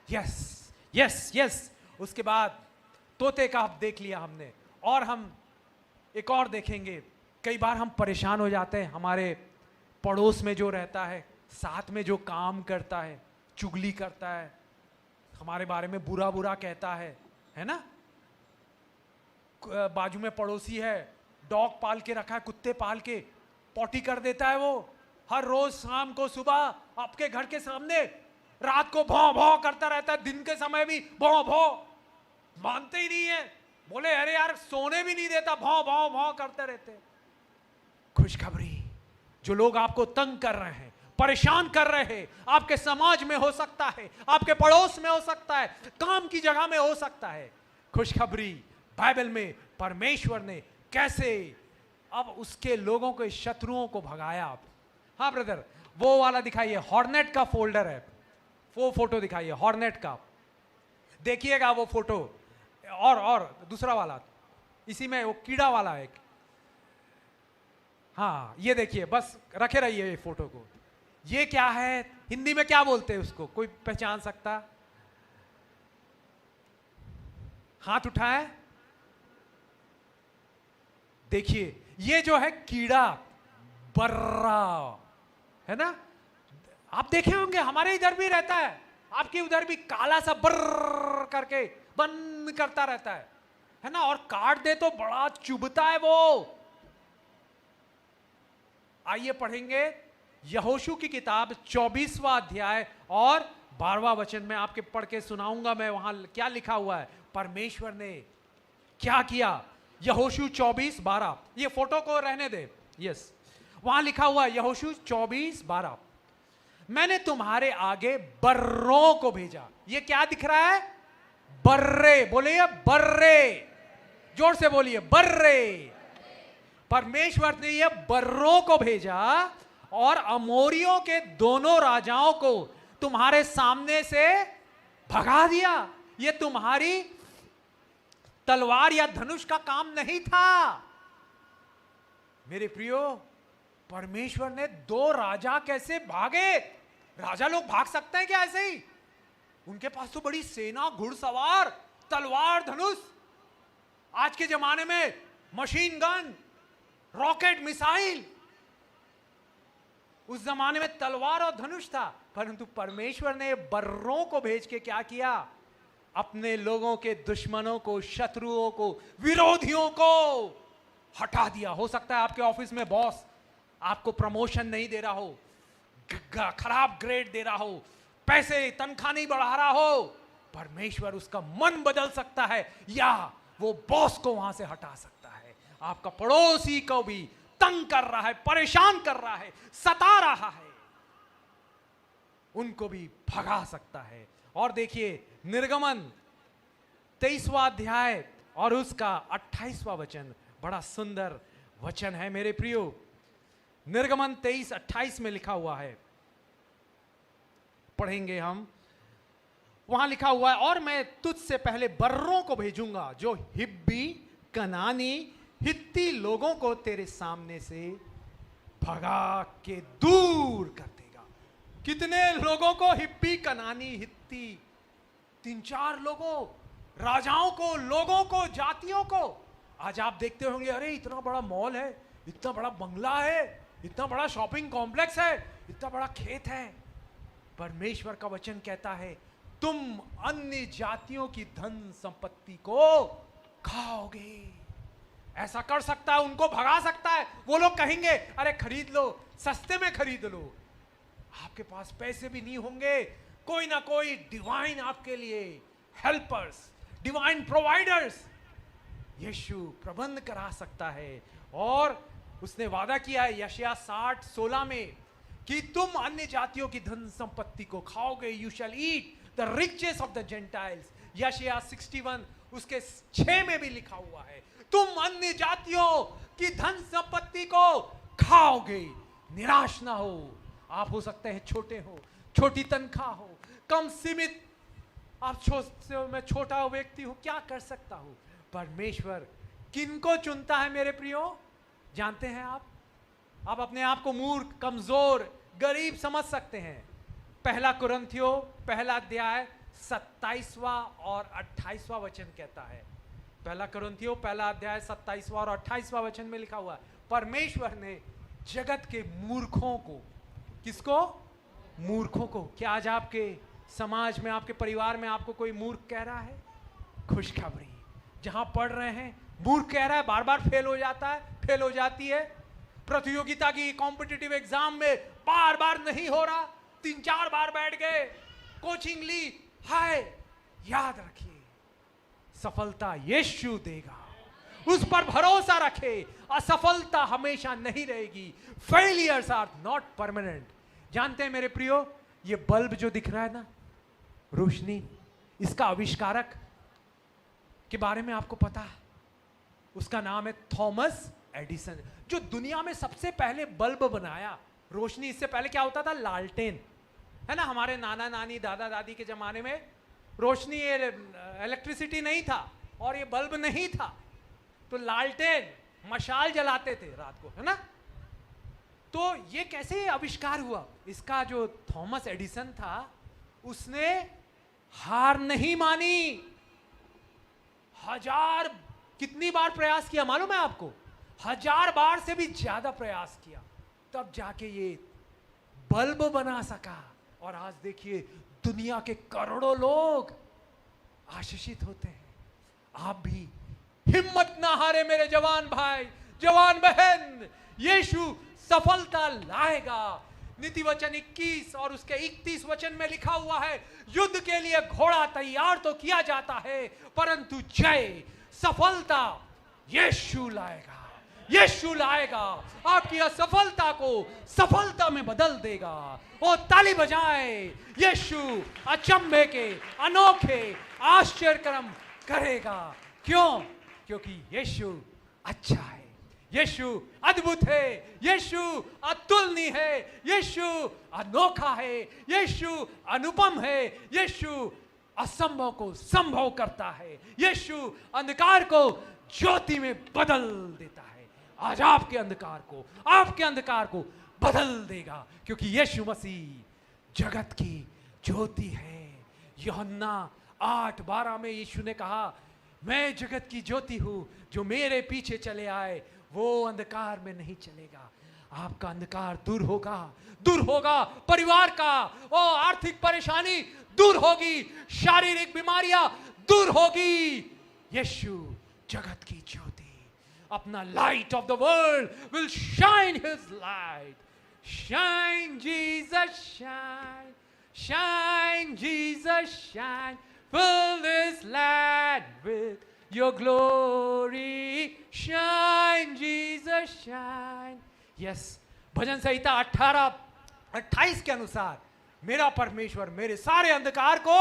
Yes yes yes. उसके बाद तोते का आप देख लिया हमने, और हम एक और देखेंगे। कई बार हम परेशान हो जाते हैं, हमारे पड़ोस में जो रहता है, साथ में जो काम करता है, चुगली करता है, हमारे बारे में बुरा बुरा कहता है ना? बाजू में पड़ोसी है, डॉग पाल के रखा है, कुत्ते पाल के, पॉटी कर देता है वो हर रोज शाम को, सुबह आपके घर के सामने, रात को भौं भौं करता रहता है, दिन के समय भी भौं भौं, मानते ही नहीं है। बोले अरे यार सोने भी नहीं देता, भौं भौं भौं करते रहते। खुशखबरी, जो लोग आपको तंग कर रहे हैं, परेशान कर रहे हैं, आपके समाज में हो सकता है, आपके पड़ोस में हो सकता है, काम की जगह में हो सकता है, खुशखबरी बाइबल में परमेश्वर ने कैसे अब उसके लोगों के शत्रुओं को भगाया। आप, हाँ ब्रदर, वो वाला दिखाइए, हॉर्नेट का फोल्डर है, वो फोटो दिखाइए हॉर्नेट का, देखिएगा वो फोटो। और दूसरा वाला, इसी में वो कीड़ा वाला है, हाँ ये देखिए, बस रखे रहिए ये फोटो को। ये क्या है, हिंदी में क्या बोलते हैं उसको, कोई पहचान सकता? हाथ उठाए, देखिए ये जो है कीड़ा बर्रा है ना, आप देखे होंगे, हमारे इधर भी रहता है, आपके उधर भी काला सा बर्र करके बंद करता रहता है ना, और काट दे तो बड़ा चुभता है वो। आइए पढ़ेंगे यहोशू की किताब 24वां अध्याय और 12वां वचन में आपके पढ़ के सुनाऊंगा मैं। वहां क्या लिखा हुआ है, परमेश्वर ने क्या किया। यहोशू 24:12, ये फोटो को रहने दे, यस, वहां लिखा हुआ है यहोशू 24:12, मैंने तुम्हारे आगे बर्रों को भेजा। ये क्या दिख रहा है, बर्रे, बोलिए बर्रे, जोर से बोलिए बर्रे। परमेश्वर ने ये बर्रों को भेजा और अमोरियों के दोनों राजाओं को तुम्हारे सामने से भगा दिया। ये तुम्हारी तलवार या धनुष का काम नहीं था मेरे प्रियो, परमेश्वर ने 2 राजा कैसे भागे? राजा लोग भाग सकते हैं क्या ऐसे ही? उनके पास तो बड़ी सेना, घुड़सवार, तलवार, धनुष। आज के जमाने में मशीन गन, रॉकेट, मिसाइल। उस जमाने में तलवार और धनुष था, परंतु परमेश्वर ने बर्रों को भेज के क्या किया? अपने लोगों के दुश्मनों को, शत्रुओं को, विरोधियों को हटा दिया। हो सकता है आपके ऑफिस में बॉस आपको प्रमोशन नहीं दे रहा हो, खराब ग्रेड दे रहा हो, पैसे, तनख्वाह नहीं बढ़ा रहा हो। परमेश्वर उसका मन बदल सकता है, या वो बॉस को वहां से हटा सकता है। आपका पड़ोसी को भी तंग कर रहा है, परेशान कर रहा है, सता रहा है, उनको भी भगा सकता है। और देखिए निर्गमन 23वां अध्याय और उसका 28वां वचन, बड़ा सुंदर वचन है मेरे प्रियो। निर्गमन 23:28 में लिखा हुआ है, पढ़ेंगे हम। वहां लिखा हुआ है, और मैं तुझसे पहले बर्रों को भेजूंगा जो हिब्बी, कनानी, हित्ती लोगों को तेरे सामने से भगा के दूर कर देगा। कितने लोगों को? हिब्बी, कनानी, हित्ती, 3-4 लोगों, राजाओं को, लोगों को, जातियों को। आज आप देखते होंगे, अरे इतना बड़ा मॉल है, इतना बड़ा बंगला है, इतना बड़ा शॉपिंग कॉम्प्लेक्स है, इतना बड़ा खेत है। परमेश्वर का वचन कहता है, तुम अन्य जातियों की धन संपत्ति को खाओगे। ऐसा कर सकता है, उनको भगा सकता है। वो लोग कहेंगे, अरे खरीद लो, सस्ते में खरीद लो। आपके पास पैसे भी नहीं होंगे, कोई ना कोई डिवाइन आपके लिए हेल्पर्स, डिवाइन प्रोवाइडर्स यीशु प्रबंध करा सकता है। और उसने वादा किया है यशायाह 60:16 में कि तुम अन्य जातियों की धन संपत्ति को खाओगे। You shall eat the riches of the gentiles. यशायाह 61 उसके 6 में भी लिखा हुआ है, तुम अन्य जातियों की धन संपत्ति को खाओगे। निराश ना हो। आप हो सकते हैं छोटे हो, छोटी तनख्वाह हो, कम सीमित, आप मैं छोटा व्यक्ति हूं, क्या कर सकता हूं? परमेश्वर किनको चुनता है मेरे प्रियो? जानते हैं आप अपने आप को मूर्ख, कमजोर, गरीब समझ सकते हैं। 1 कुरिन्थियों 1 अध्याय 27वां और 28वां वचन कहता है। 1 कुरिन्थियों 1 अध्याय 27वां और 28वां वचन में लिखा हुआ है, परमेश्वर ने जगत के मूर्खों को, किसको? मूर्खों को। क्या आज आपके समाज में, आपके परिवार में आपको कोई मूर्ख कह रहा है? खुशखबरी, जहां पढ़ रहे हैं मूर्ख कह रहा है, बार बार फेल हो जाता है, फेल हो जाती है। प्रतियोगिता की कॉम्पिटिटिव एग्जाम में बार बार नहीं हो रहा, 3-4 बार बैठ गए, कोचिंग ली, हाय, याद रखिए सफलता यीशु देगा। उस पर भरोसा रखे, असफलता हमेशा नहीं रहेगी। Failures are not permanent. जानते हैं मेरे प्रियो, ये बल्ब जो दिख रहा है ना, रोशनी, इसका आविष्कारक के बारे में आपको पता है? उसका नाम है थॉमस एडिसन, जो दुनिया में सबसे पहले बल्ब बनाया। रोशनी, इससे पहले क्या होता था? लालटेन, है ना। हमारे नाना नानी, दादा दादी के जमाने में रोशनी, इलेक्ट्रिसिटी नहीं था और ये बल्ब नहीं था, तो लालटेन, मशाल जलाते थे रात को, है ना। तो ये कैसे आविष्कार हुआ? इसका जो थॉमस एडिसन था, उसने हार नहीं मानी। कितनी बार प्रयास किया मालूम है आपको? 1000 बार से भी ज्यादा प्रयास किया, तब जाके ये बल्ब बना सका। और आज देखिए दुनिया के करोड़ों लोग आशीषित होते हैं। आप भी हिम्मत ना हारे मेरे जवान भाई, जवान बहन, यीशु सफलता लाएगा। नीति वचन 21 और उसके 31 वचन में लिखा हुआ है, युद्ध के लिए घोड़ा तैयार तो किया जाता है, परंतु जय, सफलता यीशु लाएगा। यीशु लाएगा, आपकी असफलता को सफलता में बदल देगा। ओ ताली बजाए, यीशु अचंभे के, अनोखे आश्चर्यक्रम करेगा। क्यों? क्योंकि यीशु अच्छा है, यीशु अद्भुत है, यीशु अतुलनीय है, यीशु अनोखा है, यीशु अनुपम है, यीशु असंभव को संभव करता है, यीशु अंधकार को ज्योति में बदल देता है। आज आपके अंधकार को बदल देगा, क्योंकि यीशु मसीह जगत की ज्योति है। यूहन्ना 8:12 में यीशु ने कहा, मैं जगत की ज्योति हूं, जो मेरे पीछे चले आए वो अंधकार में नहीं चलेगा। आपका अंधकार दूर होगा, परिवार का वो आर्थिक परेशानी दूर होगी, शारीरिक बीमारियां दूर होगी। यीशु जगत की ज्योति, अपना light of the world will shine his light. Shine Jesus shine, shine Jesus shine, fill this land with your glory, shine Jesus shine। yes, भजन संहिता 18:28 के अनुसार मेरा परमेश्वर मेरे सारे अंधकार को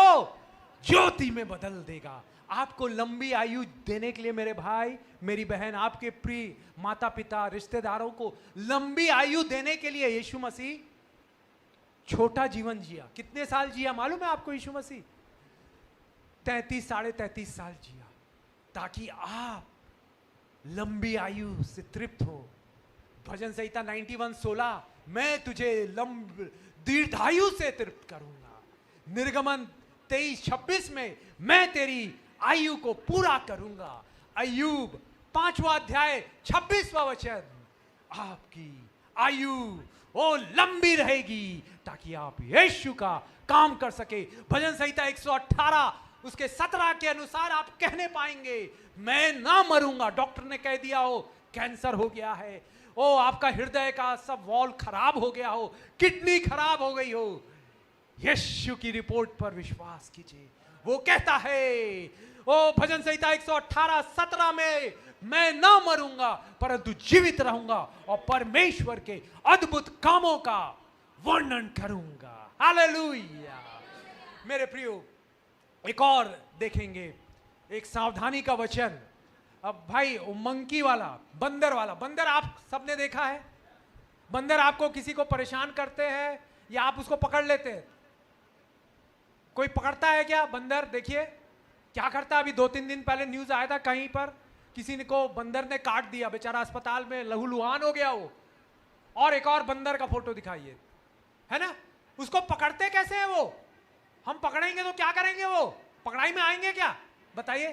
ज्योति में बदल देगा। आपको लंबी आयु देने के लिए मेरे भाई मेरी बहन, आपके प्रिय माता पिता रिश्तेदारों को लंबी आयु देने के लिए यीशु मसीह छोटा जीवन जिया। कितने साल जिया मालूम है आपको? यीशु मसीह 33-33.5 साल जिया, ताकि आप लंबी आयु से तृप्त हो। भजन संहिता 91:16, मैं तुझे दीर्घायु से तृप्त करूंगा। निर्गमन 23:26 में मैं तेरी आयु को पूरा करूंगा। अय्यूब 5वां अध्याय 26वां वचन, आपकी आयु वो लंबी रहेगी ताकि आप यीशु का काम कर सके। भजन संहिता 118 उसके 17 के अनुसार आप कहने पाएंगे, मैं ना मरूंगा। डॉक्टर ने कह दिया हो कैंसर हो गया है, ओ आपका हृदय का सब वॉल खराब हो गया हो, किडनी खराब हो गई हो, यीशु की रिपोर्ट पर विश्वास कीजिए। वो कहता है, ओ भजन संहिता 118:17 में, मैं ना मरूंगा परंतु जीवित रहूंगा और परमेश्वर के अद्भुत कामों का वर्णन करूंगा। हालेलुया। मेरे प्रियो, एक और देखेंगे, एक सावधानी का वचन। अब भाई मंकी वाला, बंदर आप सबने देखा है। बंदर आपको किसी को परेशान करते हैं या आप उसको पकड़ लेते हैं? कोई पकड़ता है क्या बंदर? देखिए क्या करता है। अभी 2-3 दिन पहले न्यूज आया था, कहीं पर किसी को बंदर ने काट दिया, बेचारा अस्पताल में लहूलुहान हो गया वो। और एक और बंदर का फोटो दिखाइए, है ना। उसको पकड़ते कैसे हैं वो? हम पकड़ेंगे तो क्या करेंगे? वो पकड़ाई में आएंगे क्या? बताइए।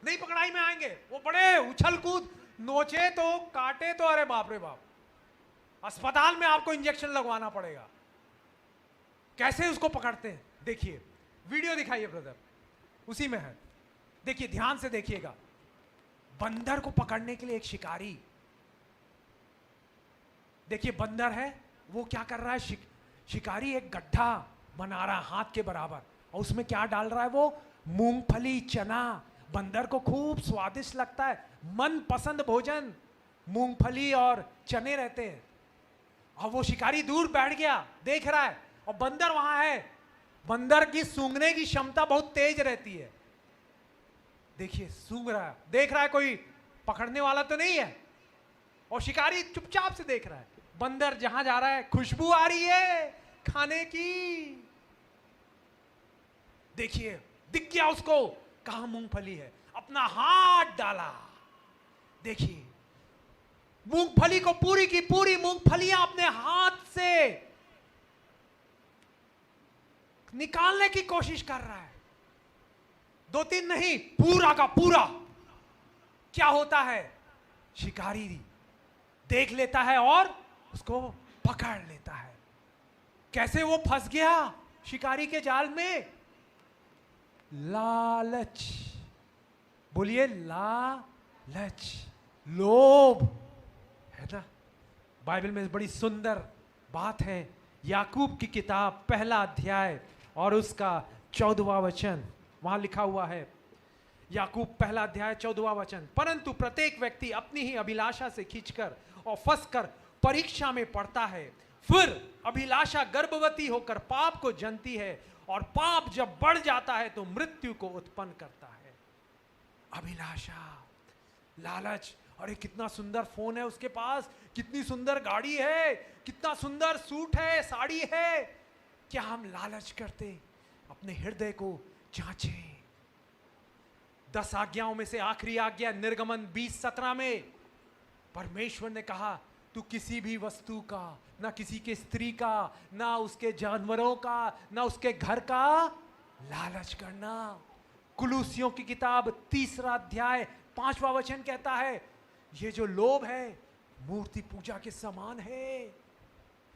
नहीं पकड़ाई में आएंगे। वो बड़े उछल कूद, नोचे तो काटे तो, अरे बाप रे बाप, अस्पताल में आपको इंजेक्शन लगवाना पड़ेगा। कैसे उसको पकड़ते हैं देखिए, वीडियो दिखाइए ब्रदर, उसी में है। देखिए ध्यान से देखिएगा। बंदर को पकड़ने के लिए एक शिकारी, देखिए बंदर है, वो क्या कर रहा है? शिकारी एक गड्ढा बना रहा है हाथ के बराबर, और उसमें क्या डाल रहा है? वो मूंगफली, चना। बंदर को खूब स्वादिष्ट लगता है, मन पसंद भोजन मूंगफली और चने रहते हैं। और वो शिकारी दूर बैठ गया, देख रहा है, और बंदर वहां है। बंदर की सूंघने की क्षमता बहुत तेज रहती है। देखिए सूंघ रहा है, देख रहा है कोई पकड़ने वाला तो नहीं है, और शिकारी चुपचाप से देख रहा है। बंदर जहां जा रहा है, खुशबू आ रही है खाने की। देखिए दिख गया उसको, कहां मूंगफली है, अपना हाथ डाला। देखिए मूंगफली को, पूरी की पूरी मूंगफलियां अपने हाथ से निकालने की कोशिश कर रहा है। 2-3 नहीं, पूरा का पूरा। क्या होता है? शिकारी देख लेता है और उसको पकड़ लेता है। कैसे वो फंस गया शिकारी के जाल में? लालच। बोलिए लालच, लोभ, है ना। बाइबल में बड़ी सुंदर बात है। याकूब की किताब 1 अध्याय और उसका 14वां वचन, वहां लिखा हुआ है। याकूब 1 अध्याय 14वां वचन, परंतु प्रत्येक व्यक्ति अपनी ही अभिलाषा से खींचकर और फंसकर परीक्षा में पड़ता है। फिर अभिलाषा गर्भवती होकर पाप को जनती है, और पाप जब बढ़ जाता है तो मृत्यु को उत्पन्न करता है। अभिलाषा, लालच। अरे कितना सुंदर फोन है उसके पास, कितनी सुंदर गाड़ी है, कितना सुंदर सूट है, साड़ी है। क्या हम लालच करते? अपने हृदय को जांचें। 10 आज्ञाओं में से आखिरी आज्ञा निर्गमन 20:17 में परमेश्वर ने कहा, तू किसी भी वस्तु का, ना किसी के स्त्री का, ना उसके जानवरों का, ना उसके घर का लालच करना। कुलूसियों की किताब 3 अध्याय 5वां वचन कहता है, ये जो लोभ है मूर्ति पूजा के समान है।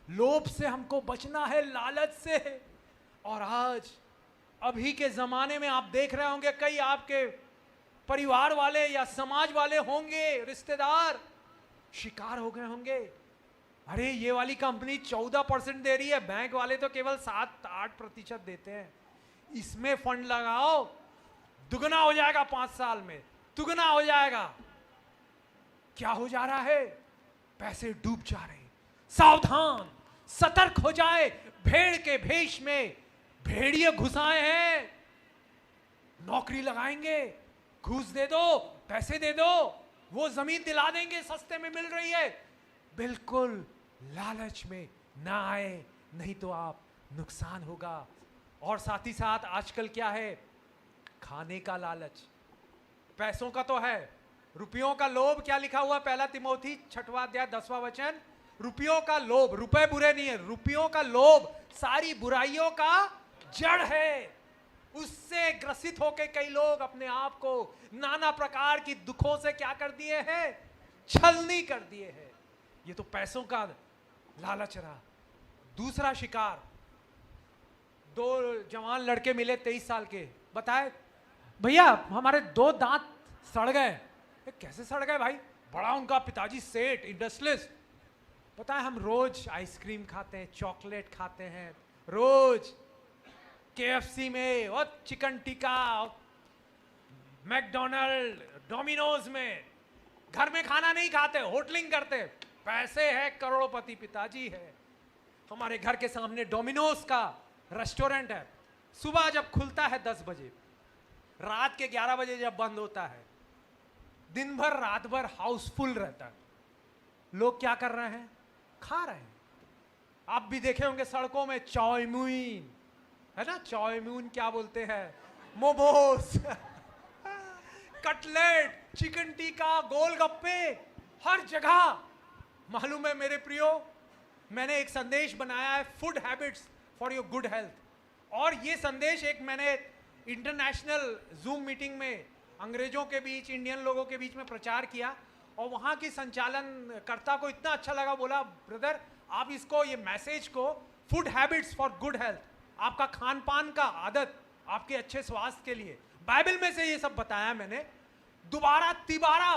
लोभ से हमको बचना है, लालच से। और आज अभी के जमाने में आप देख रहे होंगे, कई आपके परिवार वाले या समाज वाले होंगे, रिश्तेदार शिकार हो गए होंगे। अरे ये वाली कंपनी 14% दे रही है, बैंक वाले तो केवल 7-8% देते हैं, इसमें फंड लगाओ, दुगना हो जाएगा 5 साल में, दुगना हो जाएगा। क्या हो जा रहा है? पैसे डूब जा रहे हैं। सावधान, सतर्क हो जाए। भेड़ के भेष में भेड़िए घुसाए हैं। नौकरी लगाएंगे, घूस दे दो, पैसे दे दो, वो जमीन दिला देंगे, सस्ते में मिल रही है। बिल्कुल लालच में ना आए, नहीं तो आप नुकसान होगा। और साथ ही साथ आजकल क्या है? खाने का लालच, पैसों का तो है, रुपयों का लोभ। क्या लिखा हुआ 1 तिमोथी 6वां अध्याय 10वां वचन? रुपयों का लोभ। रुपए बुरे नहीं है, रुपयों का लोभ सारी बुराइयों का जड़ है। उससे ग्रसित होकर कई लोग अपने आप को नाना प्रकार की दुखों से क्या कर दिए हैं? छलनी कर दिए हैं। ये तो पैसों का लालच रहा। दूसरा शिकार, 2 जवान लड़के मिले 23 साल के, बताए भैया हमारे 2 दांत सड़ गए। कैसे सड़ गए भाई? बड़ा उनका पिताजी सेठ, इंडस्ट्रियलिस्ट। पता है हम रोज आइसक्रीम खाते हैं, चॉकलेट खाते हैं, रोज KFC में और चिकन टिक्का, मैकडोनल्ड, डोमिनोज में। घर में खाना नहीं खाते, होटलिंग करते। पैसे है, करोड़पति पिताजी है। हमारे घर के सामने डोमिनोज का रेस्टोरेंट है। सुबह जब खुलता है 10 बजे, रात के 11 बजे जब बंद होता है, दिन भर रात भर हाउसफुल रहता है। लोग क्या कर रहे हैं? खा रहे हैं। आप भी देखे होंगे सड़कों में चाउमीन, है ना? चाउमीन क्या बोलते हैं? मोमोज, कटलेट, चिकन टिक्का, गोलगप्पे, हर जगह। मालूम है मेरे प्रियो, मैंने एक संदेश बनाया है, food habits for your good health. और ये संदेश एक मैंने इंटरनेशनल जूम मीटिंग में अंग्रेजों के बीच, इंडियन लोगों के बीच में प्रचार किया। और वहाँ की संचालनकर्ता को इतना अच्छा लगा, बोला ब्रदर आप इसको, ये मैसेज को, food habits for good health, आपका खान पान का आदत आपके अच्छे स्वास्थ्य के लिए, बाइबल में से ये सब बताया मैंने। दोबारा तिबारा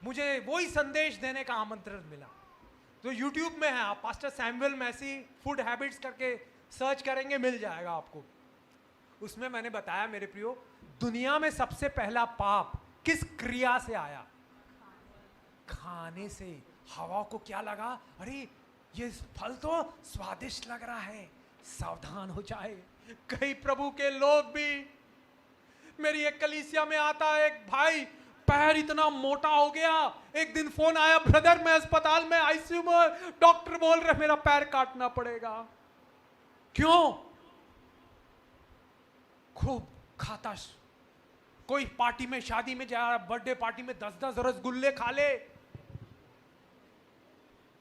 मुझे वही संदेश देने का आमंत्रण मिला। तो YouTube में है, आप pastor Samuel Massey food habits करके सर्च करेंगे, मिल जाएगा आपको। उसमें मैंने बताया मेरे प्रियो, दुनिया में सबसे पहला पाप किस क्रिया से आया? खाने से। हवा को क्या लगा? अरे ये फल तो स्वादिष्ट लग रहा है, सावधान हो जाए। कई प्रभु के लोग भी, मेरी एक कलीसिया में आता है एक भाई, पैर इतना मोटा हो गया। एक दिन फोन आया, ब्रदर मैं अस्पताल में ICU में, डॉक्टर बोल रहे मेरा पैर काटना पड़ेगा। क्यों? खूब खाता। कोई पार्टी में, शादी में जा रहा, बर्थडे पार्टी में 10-10 रसगुल्ले खा ले,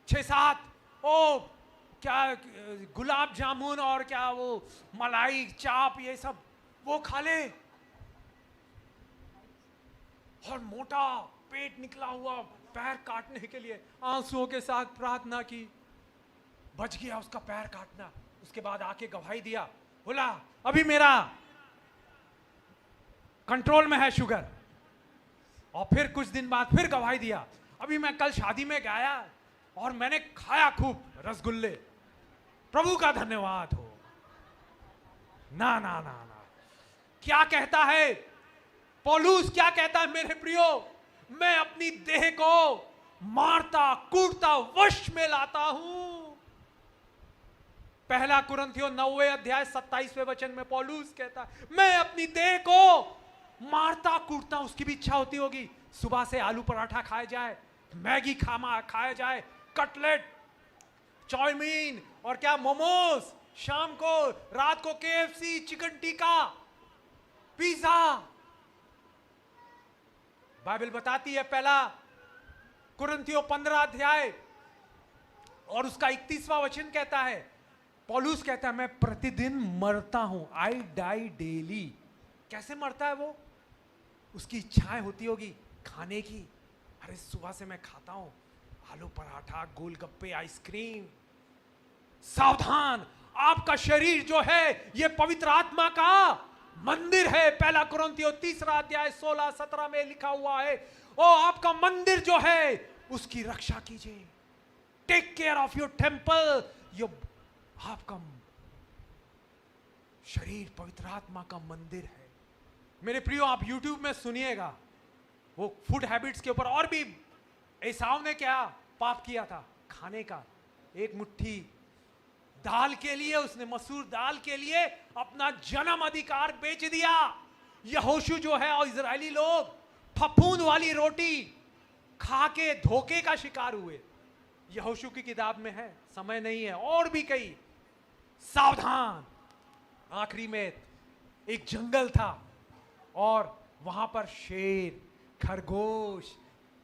6-7 ओ क्या गुलाब जामुन और क्या वो मलाई चाप, ये सब वो खा ले। और मोटा पेट निकला हुआ, पैर काटने के लिए आंसुओं के साथ प्रार्थना की, बच गया उसका पैर काटना। उसके बाद आके गवाही दिया, बोला अभी मेरा कंट्रोल में है शुगर। और फिर कुछ दिन बाद फिर गवाही दिया, अभी मैं कल शादी में गया और मैंने खाया खूब रसगुल्ले, प्रभु का धन्यवाद हो। ना ना ना ना, क्या कहता है पौलुस? क्या कहता है मेरे प्रियो? मैं अपनी देह को मारता कूटता वश में लाता हूं। 1 कुरिन्थियों 9वें अध्याय 27वें वचन में पौलुस कहता है, मैं अपनी देह को मारता कूटता। उसकी भी इच्छा होती होगी सुबह से आलू पराठा खाया जाए, मैगी खाया जाए, कटलेट, चाउमीन और क्या मोमोज, शाम को, रात को KFC, chicken tikka, pizza. Bible बताती है, पहला कुरिन्थियों 15 अध्याय और उसका 31वां वचन कहता है, पौलुस कहता है मैं प्रतिदिन मरता हूं, आई डाई डेली। कैसे मरता है वो? उसकी इच्छाएं होती होगी खाने की, अरे सुबह से मैं खाता हूं आलू पराठा, गोलगप्पे, आइसक्रीम। सावधान, आपका शरीर जो है ये पवित्र आत्मा का मंदिर है। पहला कुरिन्थियों 3 अध्याय 16-17 में लिखा हुआ है, ओ आपका मंदिर जो है उसकी रक्षा कीजिए। Take care of your temple. आपका शरीर पवित्र आत्मा का मंदिर है। मेरे प्रियो, आप YouTube में सुनिएगा वो फूड हैबिट्स के ऊपर, और भी एसाव ने क्या पाप किया था, खाने का। एक मुट्ठी दाल के लिए, उसने मसूर दाल के लिए अपना जन्म अधिकार बेच दिया। यहोशू जो है और इजरायली लोग फफूंद वाली रोटी खा के धोखे का शिकार हुए। यहोशू की किताब में है, समय नहीं है, और भी कई। सावधान। आखिरी में एक जंगल था और वहां पर शेर, खरगोश,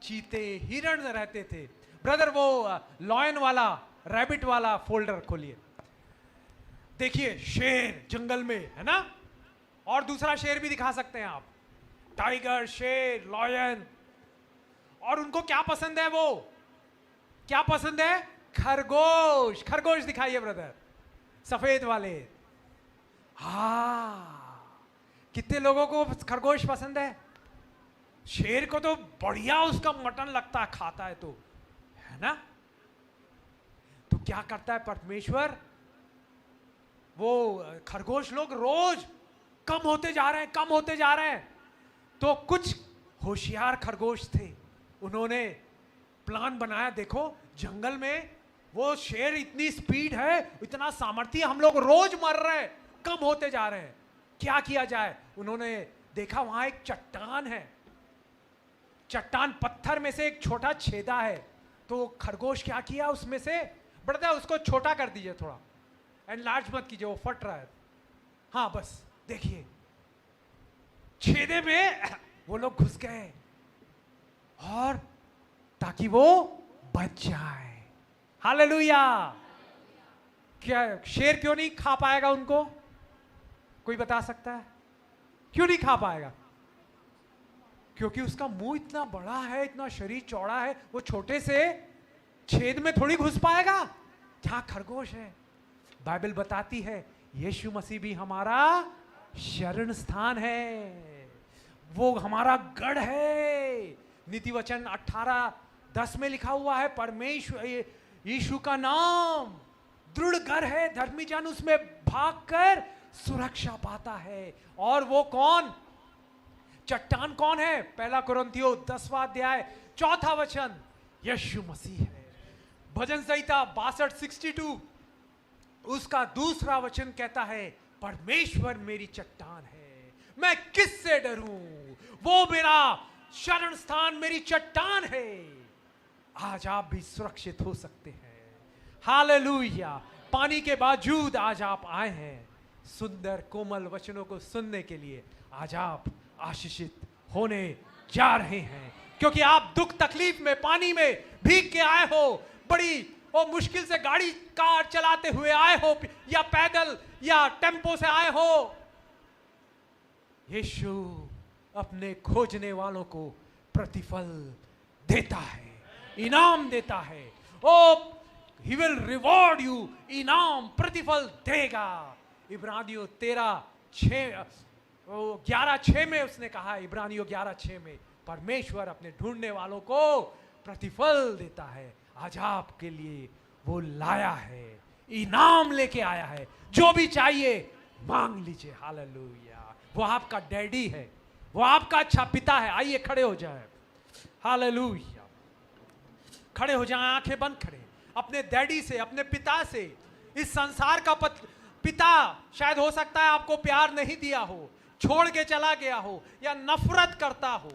चीते, हिरण रहते थे। ब्रदर वो लॉयन वाला, रैबिट वाला फोल्डर खोलिए, देखिए शेर जंगल में है ना, और दूसरा शेर भी दिखा सकते हैं आप, टाइगर, शेर, लॉयन। और उनको क्या पसंद है? वो क्या पसंद है? खरगोश। खरगोश दिखाइए ब्रदर, सफेद वाले। कितने लोगों को खरगोश पसंद है? शेर को तो बढ़िया उसका मटन लगता है, खाता है तो, है ना। तो क्या करता है परमेश्वर? वो खरगोश लोग रोज कम होते जा रहे हैं, कम होते जा रहे हैं। तो कुछ होशियार खरगोश थे, उन्होंने प्लान बनाया, देखो जंगल में वो शेर इतनी स्पीड है, इतना सामर्थ्य, हम लोग रोज मर रहे हैं, कम होते जा रहे हैं, क्या किया जाए। उन्होंने देखा वहां एक चट्टान है, चट्टान पत्थर में से एक छोटा छेदा है। तो खरगोश क्या किया, उसमें से बढ़ता है, उसको छोटा कर दीजिए थोड़ा, एनलार्ज मत कीजिए, वो फट रहा है। हाँ बस देखिए, छेदे में वो लोग घुस गए और ताकि वो बच जाए। हालेलुया। क्या शेर क्यों नहीं खा पाएगा उनको? कोई बता सकता है क्यों नहीं खा पाएगा? क्योंकि उसका मुंह इतना बड़ा है, इतना शरीर चौड़ा है, वो छोटे से छेद में थोड़ी घुस पाएगा जहां खरगोश है। बाइबल बताती है यीशु मसीह भी हमारा शरण स्थान है, वो हमारा गढ़ है। नीति वचन 18:10 में लिखा हुआ है, परमेश्वर यीशु का नाम दृढ़ घर है, धर्मी जन उसमें भागकर सुरक्षा पाता है। और वो कौन? चट्टान कौन है? पहला कुरिन्थियों 10वां अध्याय 4वां वचन, यीशु मसीह है। भजन संहिता 62:62 उसका दूसरा वचन कहता है, परमेश्वर मेरी चट्टान है, मैं किससे डरूं, वो मेरा शरण स्थान, मेरी चट्टान है। आज आप भी सुरक्षित हो सकते हैं। हालेलुया। पानी के बावजूद आज आप आए हैं सुंदर कोमल वचनों को सुनने के लिए। आज आप आशीषित होने जा रहे हैं, क्योंकि आप दुख तकलीफ में, पानी में भीग के आए हो, बड़ी और मुश्किल से गाड़ी कार चलाते हुए आए हो, या पैदल या टेम्पो से आए हो। यीशु अपने खोजने वालों को प्रतिफल देता है, इनाम देता है। ओ ही विल रिवॉर्ड यू, इनाम, प्रतिफल देगा। इब्रानियों 11:6 में उसने कहा, इब्रानियों 11:6 में, परमेश्वर अपने ढूंढने वालों को प्रतिफल देता है। आज आपके लिए वो लाया है, इनाम लेके आया है। जो भी चाहिए मांग लीजिए। हालेलुया। वो आपका डैडी है, वो आपका अच्छा पिता है। आइए खड़े हो जाए। हालेलुया। खड़े हो जाए, आंखें बंद करें। अपने डैडी से, अपने पिता से, इस संसार का पिता शायद हो सकता है आपको प्यार नहीं दिया हो, छोड़ के चला गया हो, या नफरत करता हो,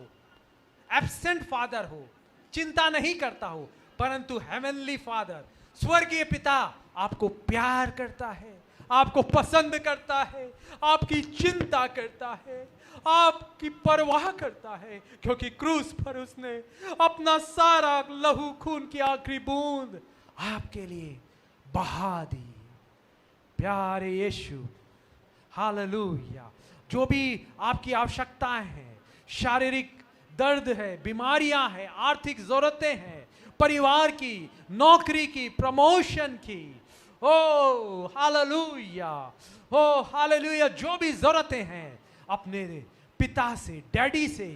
एब्सेंट फादर हो, चिंता नहीं करता हो, परंतु हेवनली फादर, स्वर्गीय पिता आपको प्यार करता है, आपको पसंद करता है, आपकी चिंता करता है, आपकी परवाह करता है, क्योंकि क्रूस पर उसने अपना सारा लहू खून की आखिरी बूंद आपके लिए बहा दी। प्यारे यीशु, हालेलुया। जो भी आपकी आवश्यकताएं हैं, शारीरिक दर्द है, बीमारियां हैं, आर्थिक जरूरतें हैं, परिवार की, नौकरी की, प्रमोशन की, ओ हालेलुया, ओ हालेलुया, जो भी जरूरतें हैं अपने पिता से, डैडी से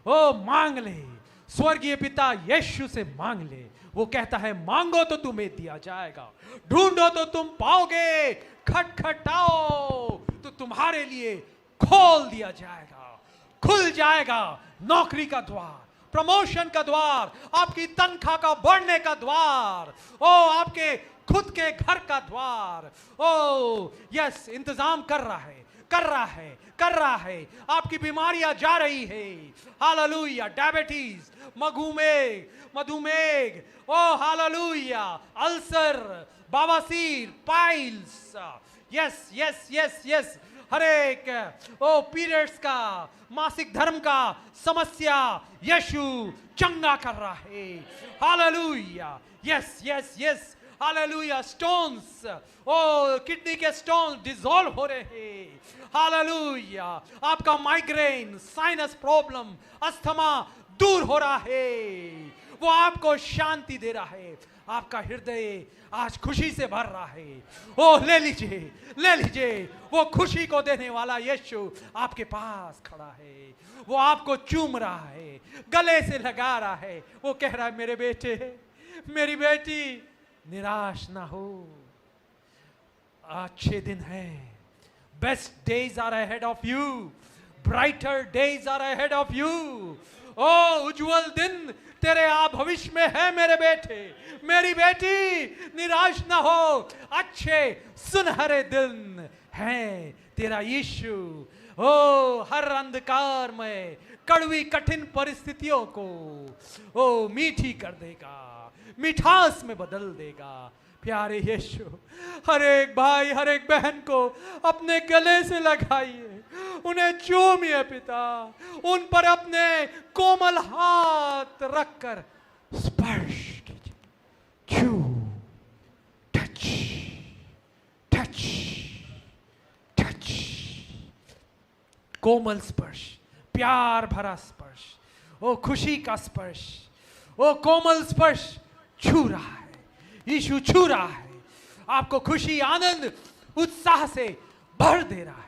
ओ मांग ले। स्वर्गीय पिता यीशु से मांग ले। वो कहता है मांगो तो तुम्हें दिया जाएगा, ढूंढो तो तुम पाओगे, खटखटाओ तो तुम्हारे लिए खोल दिया जाएगा, खुल जाएगा नौकरी का द्वार, प्रमोशन का द्वार, आपकी तनख्वाह का बढ़ने का द्वार, ओ आपके खुद के घर का द्वार। ओ यस, इंतजाम कर रहा है, कर रहा है, कर रहा है। आपकी बीमारियां जा रही है, हालेलुया। डायबिटीज, मधुमेह, ओ हालेलुया, अल्सर, बवासीर, piles, yes yes yes yes, हर एक ओ पीरियड्स का, मासिक धर्म का समस्या यीशु चंगा कर रहा है, hallelujah. Yes yes yes, hallelujah. Stones, ओ किडनी के स्टोन्स डिसॉल्व हो रहे हैं, हालेलुया। आपका माइग्रेन, साइनस प्रॉब्लम, अस्थमा दूर हो रहा है, वो आपको शांति दे रहा है। आपका हृदय आज खुशी से भर रहा है। ओ ले लीजिए, ले लीजिए, वो खुशी को देने वाला यीशु आपके पास खड़ा है। वो आपको चूम रहा है, गले से लगा रहा है। वो कह रहा है मेरे बेटे, मेरी बेटी, निराश ना हो, अच्छे दिन हैं। Best days are ahead of you, brighter days are ahead of you. ओ उज्जवल दिन तेरे आप भविष्य में है मेरे बेटे, मेरी बेटी, निराश ना हो, अच्छे सुनहरे दिन हैं तेरा यीशु। ओ हर अंधकार में कड़वी कठिन परिस्थितियों को ओ मीठी कर देगा, मिठास में बदल देगा। प्यारे यीशु, हर एक भाई, हर एक बहन को अपने गले से लगाइए, उन्हें चूमिए पिता, उन पर अपने कोमल हाथ रखकर स्पर्श कीजिए। छू, टच, टच, टच, कोमल स्पर्श, प्यार भरा स्पर्श, ओ खुशी का स्पर्श, ओ कोमल स्पर्श छू रहा है, यीशु छू रहा है। आपको खुशी, आनंद, उत्साह से भर दे रहा है,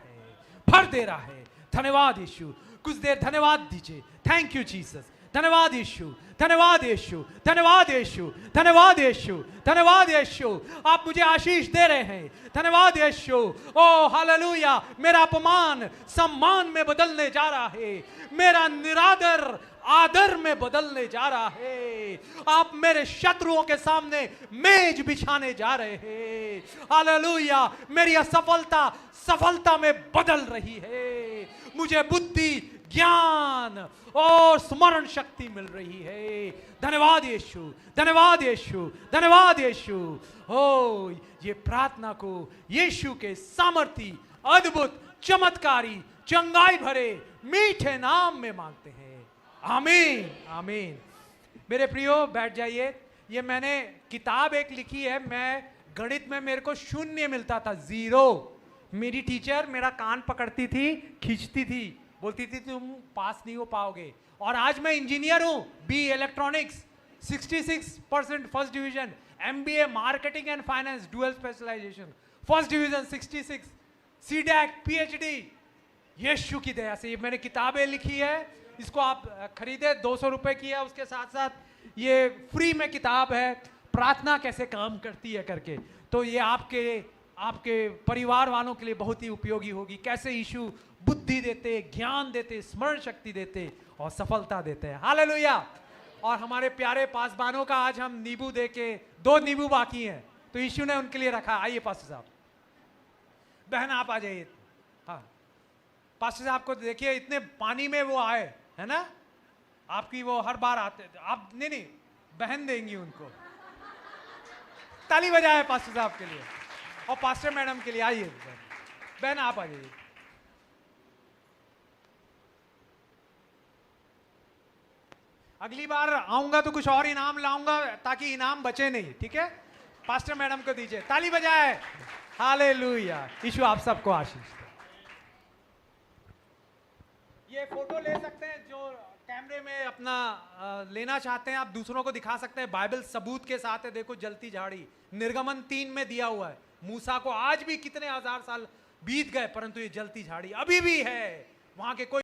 भर दे रहा है। धन्यवाद यीशु, कुछ देर धन्यवाद दीजिए। थैंक यू जीसस, धन्यवाद यीशु, धन्यवाद यीशु, धन्यवाद यीशु, धन्यवाद यीशु, धन्यवाद यीशु। आप मुझे आशीष दे रहे हैं, धन्यवाद यीशु। ओ हालेलुया, मेरा अपमान सम्मान में बदलने जा रहा है, मेरा निरादर आदर में बदलने जा रहा है। आप मेरे शत्रुओं के सामने मेज बिछाने जा रहे हैं, हालेलुया। मेरी असफलता सफलता में बदल रही है, मुझे बुद्धि, ज्ञान और स्मरण शक्ति मिल रही है। धन्यवाद यीशु, धन्यवाद यीशु, धन्यवाद यीशु। ओ ये प्रार्थना को यीशु के सामर्थी, अद्भुत, चमत्कारी, चंगाई भरे मीठे नाम में मांगते हैं, आमीन, आमीन। मेरे प्रियो बैठ जाइए। ये मैंने किताब एक लिखी है। मैं गणित में मेरे को 0 मिलता था, 0। मेरी टीचर मेरा कान पकड़ती थी, खींचती थी, बोलती थी तुम पास नहीं हो पाओगे। और आज मैं इंजीनियर हूं, B electronics, 66% first division, MBA marketing and finance dual specialization, first division 66, CDAC, PhD, यीशु की दया से। ये मैंने किताबें लिखी है, इसको आप खरीदे, 200 रुपए की है। उसके साथ साथ ये फ्री में किताब है, प्रार्थना कैसे काम करती है करके। तो ये आपके परिवार वालों के लिए बहुत ही उपयोगी होगी। कैसे यीशु बुद्धि देते, ज्ञान देते, स्मरण शक्ति देते और सफलता देते हैं। हालेलुया। और हमारे प्यारे पासबानों का आज हम नींबू दे के, 2 नींबू बाकी हैं, तो यीशु ने उनके लिए रखा। आइए पास्टर साहब, बहन आप आ जाइए। हाँ पास्टर साहब को देखिए, इतने पानी में वो आए, है ना। आपकी वो हर बार आते, आप नहीं, बहन देंगी उनको। ताली बजाए पास्टर साहब के लिए। और पास्टर मैडम के लिए आइए। बहन आप आ जाइए। अगली बार आऊंगा तो कुछ और इनाम लाऊंगा ताकि इनाम बचे नहीं, ठीक है? पास्टर मैडम को दीजिए, ताली बजाए। हालेलुया। यीशु आप सबको आशीष दे। ये फोटो ले सकते हैं जो कैमरे में अपना लेना चाहते हैं, आप दूसरों को दिखा सकते हैं। बाइबल सबूत के साथ है, देखो जलती झाड़ी, निर्गमन 3 में दिया हुआ है। मूसा को आज भी कितने हजार साल बीत गए परंतु ये जलती झाड़ी अभी भी है। वहां के कोई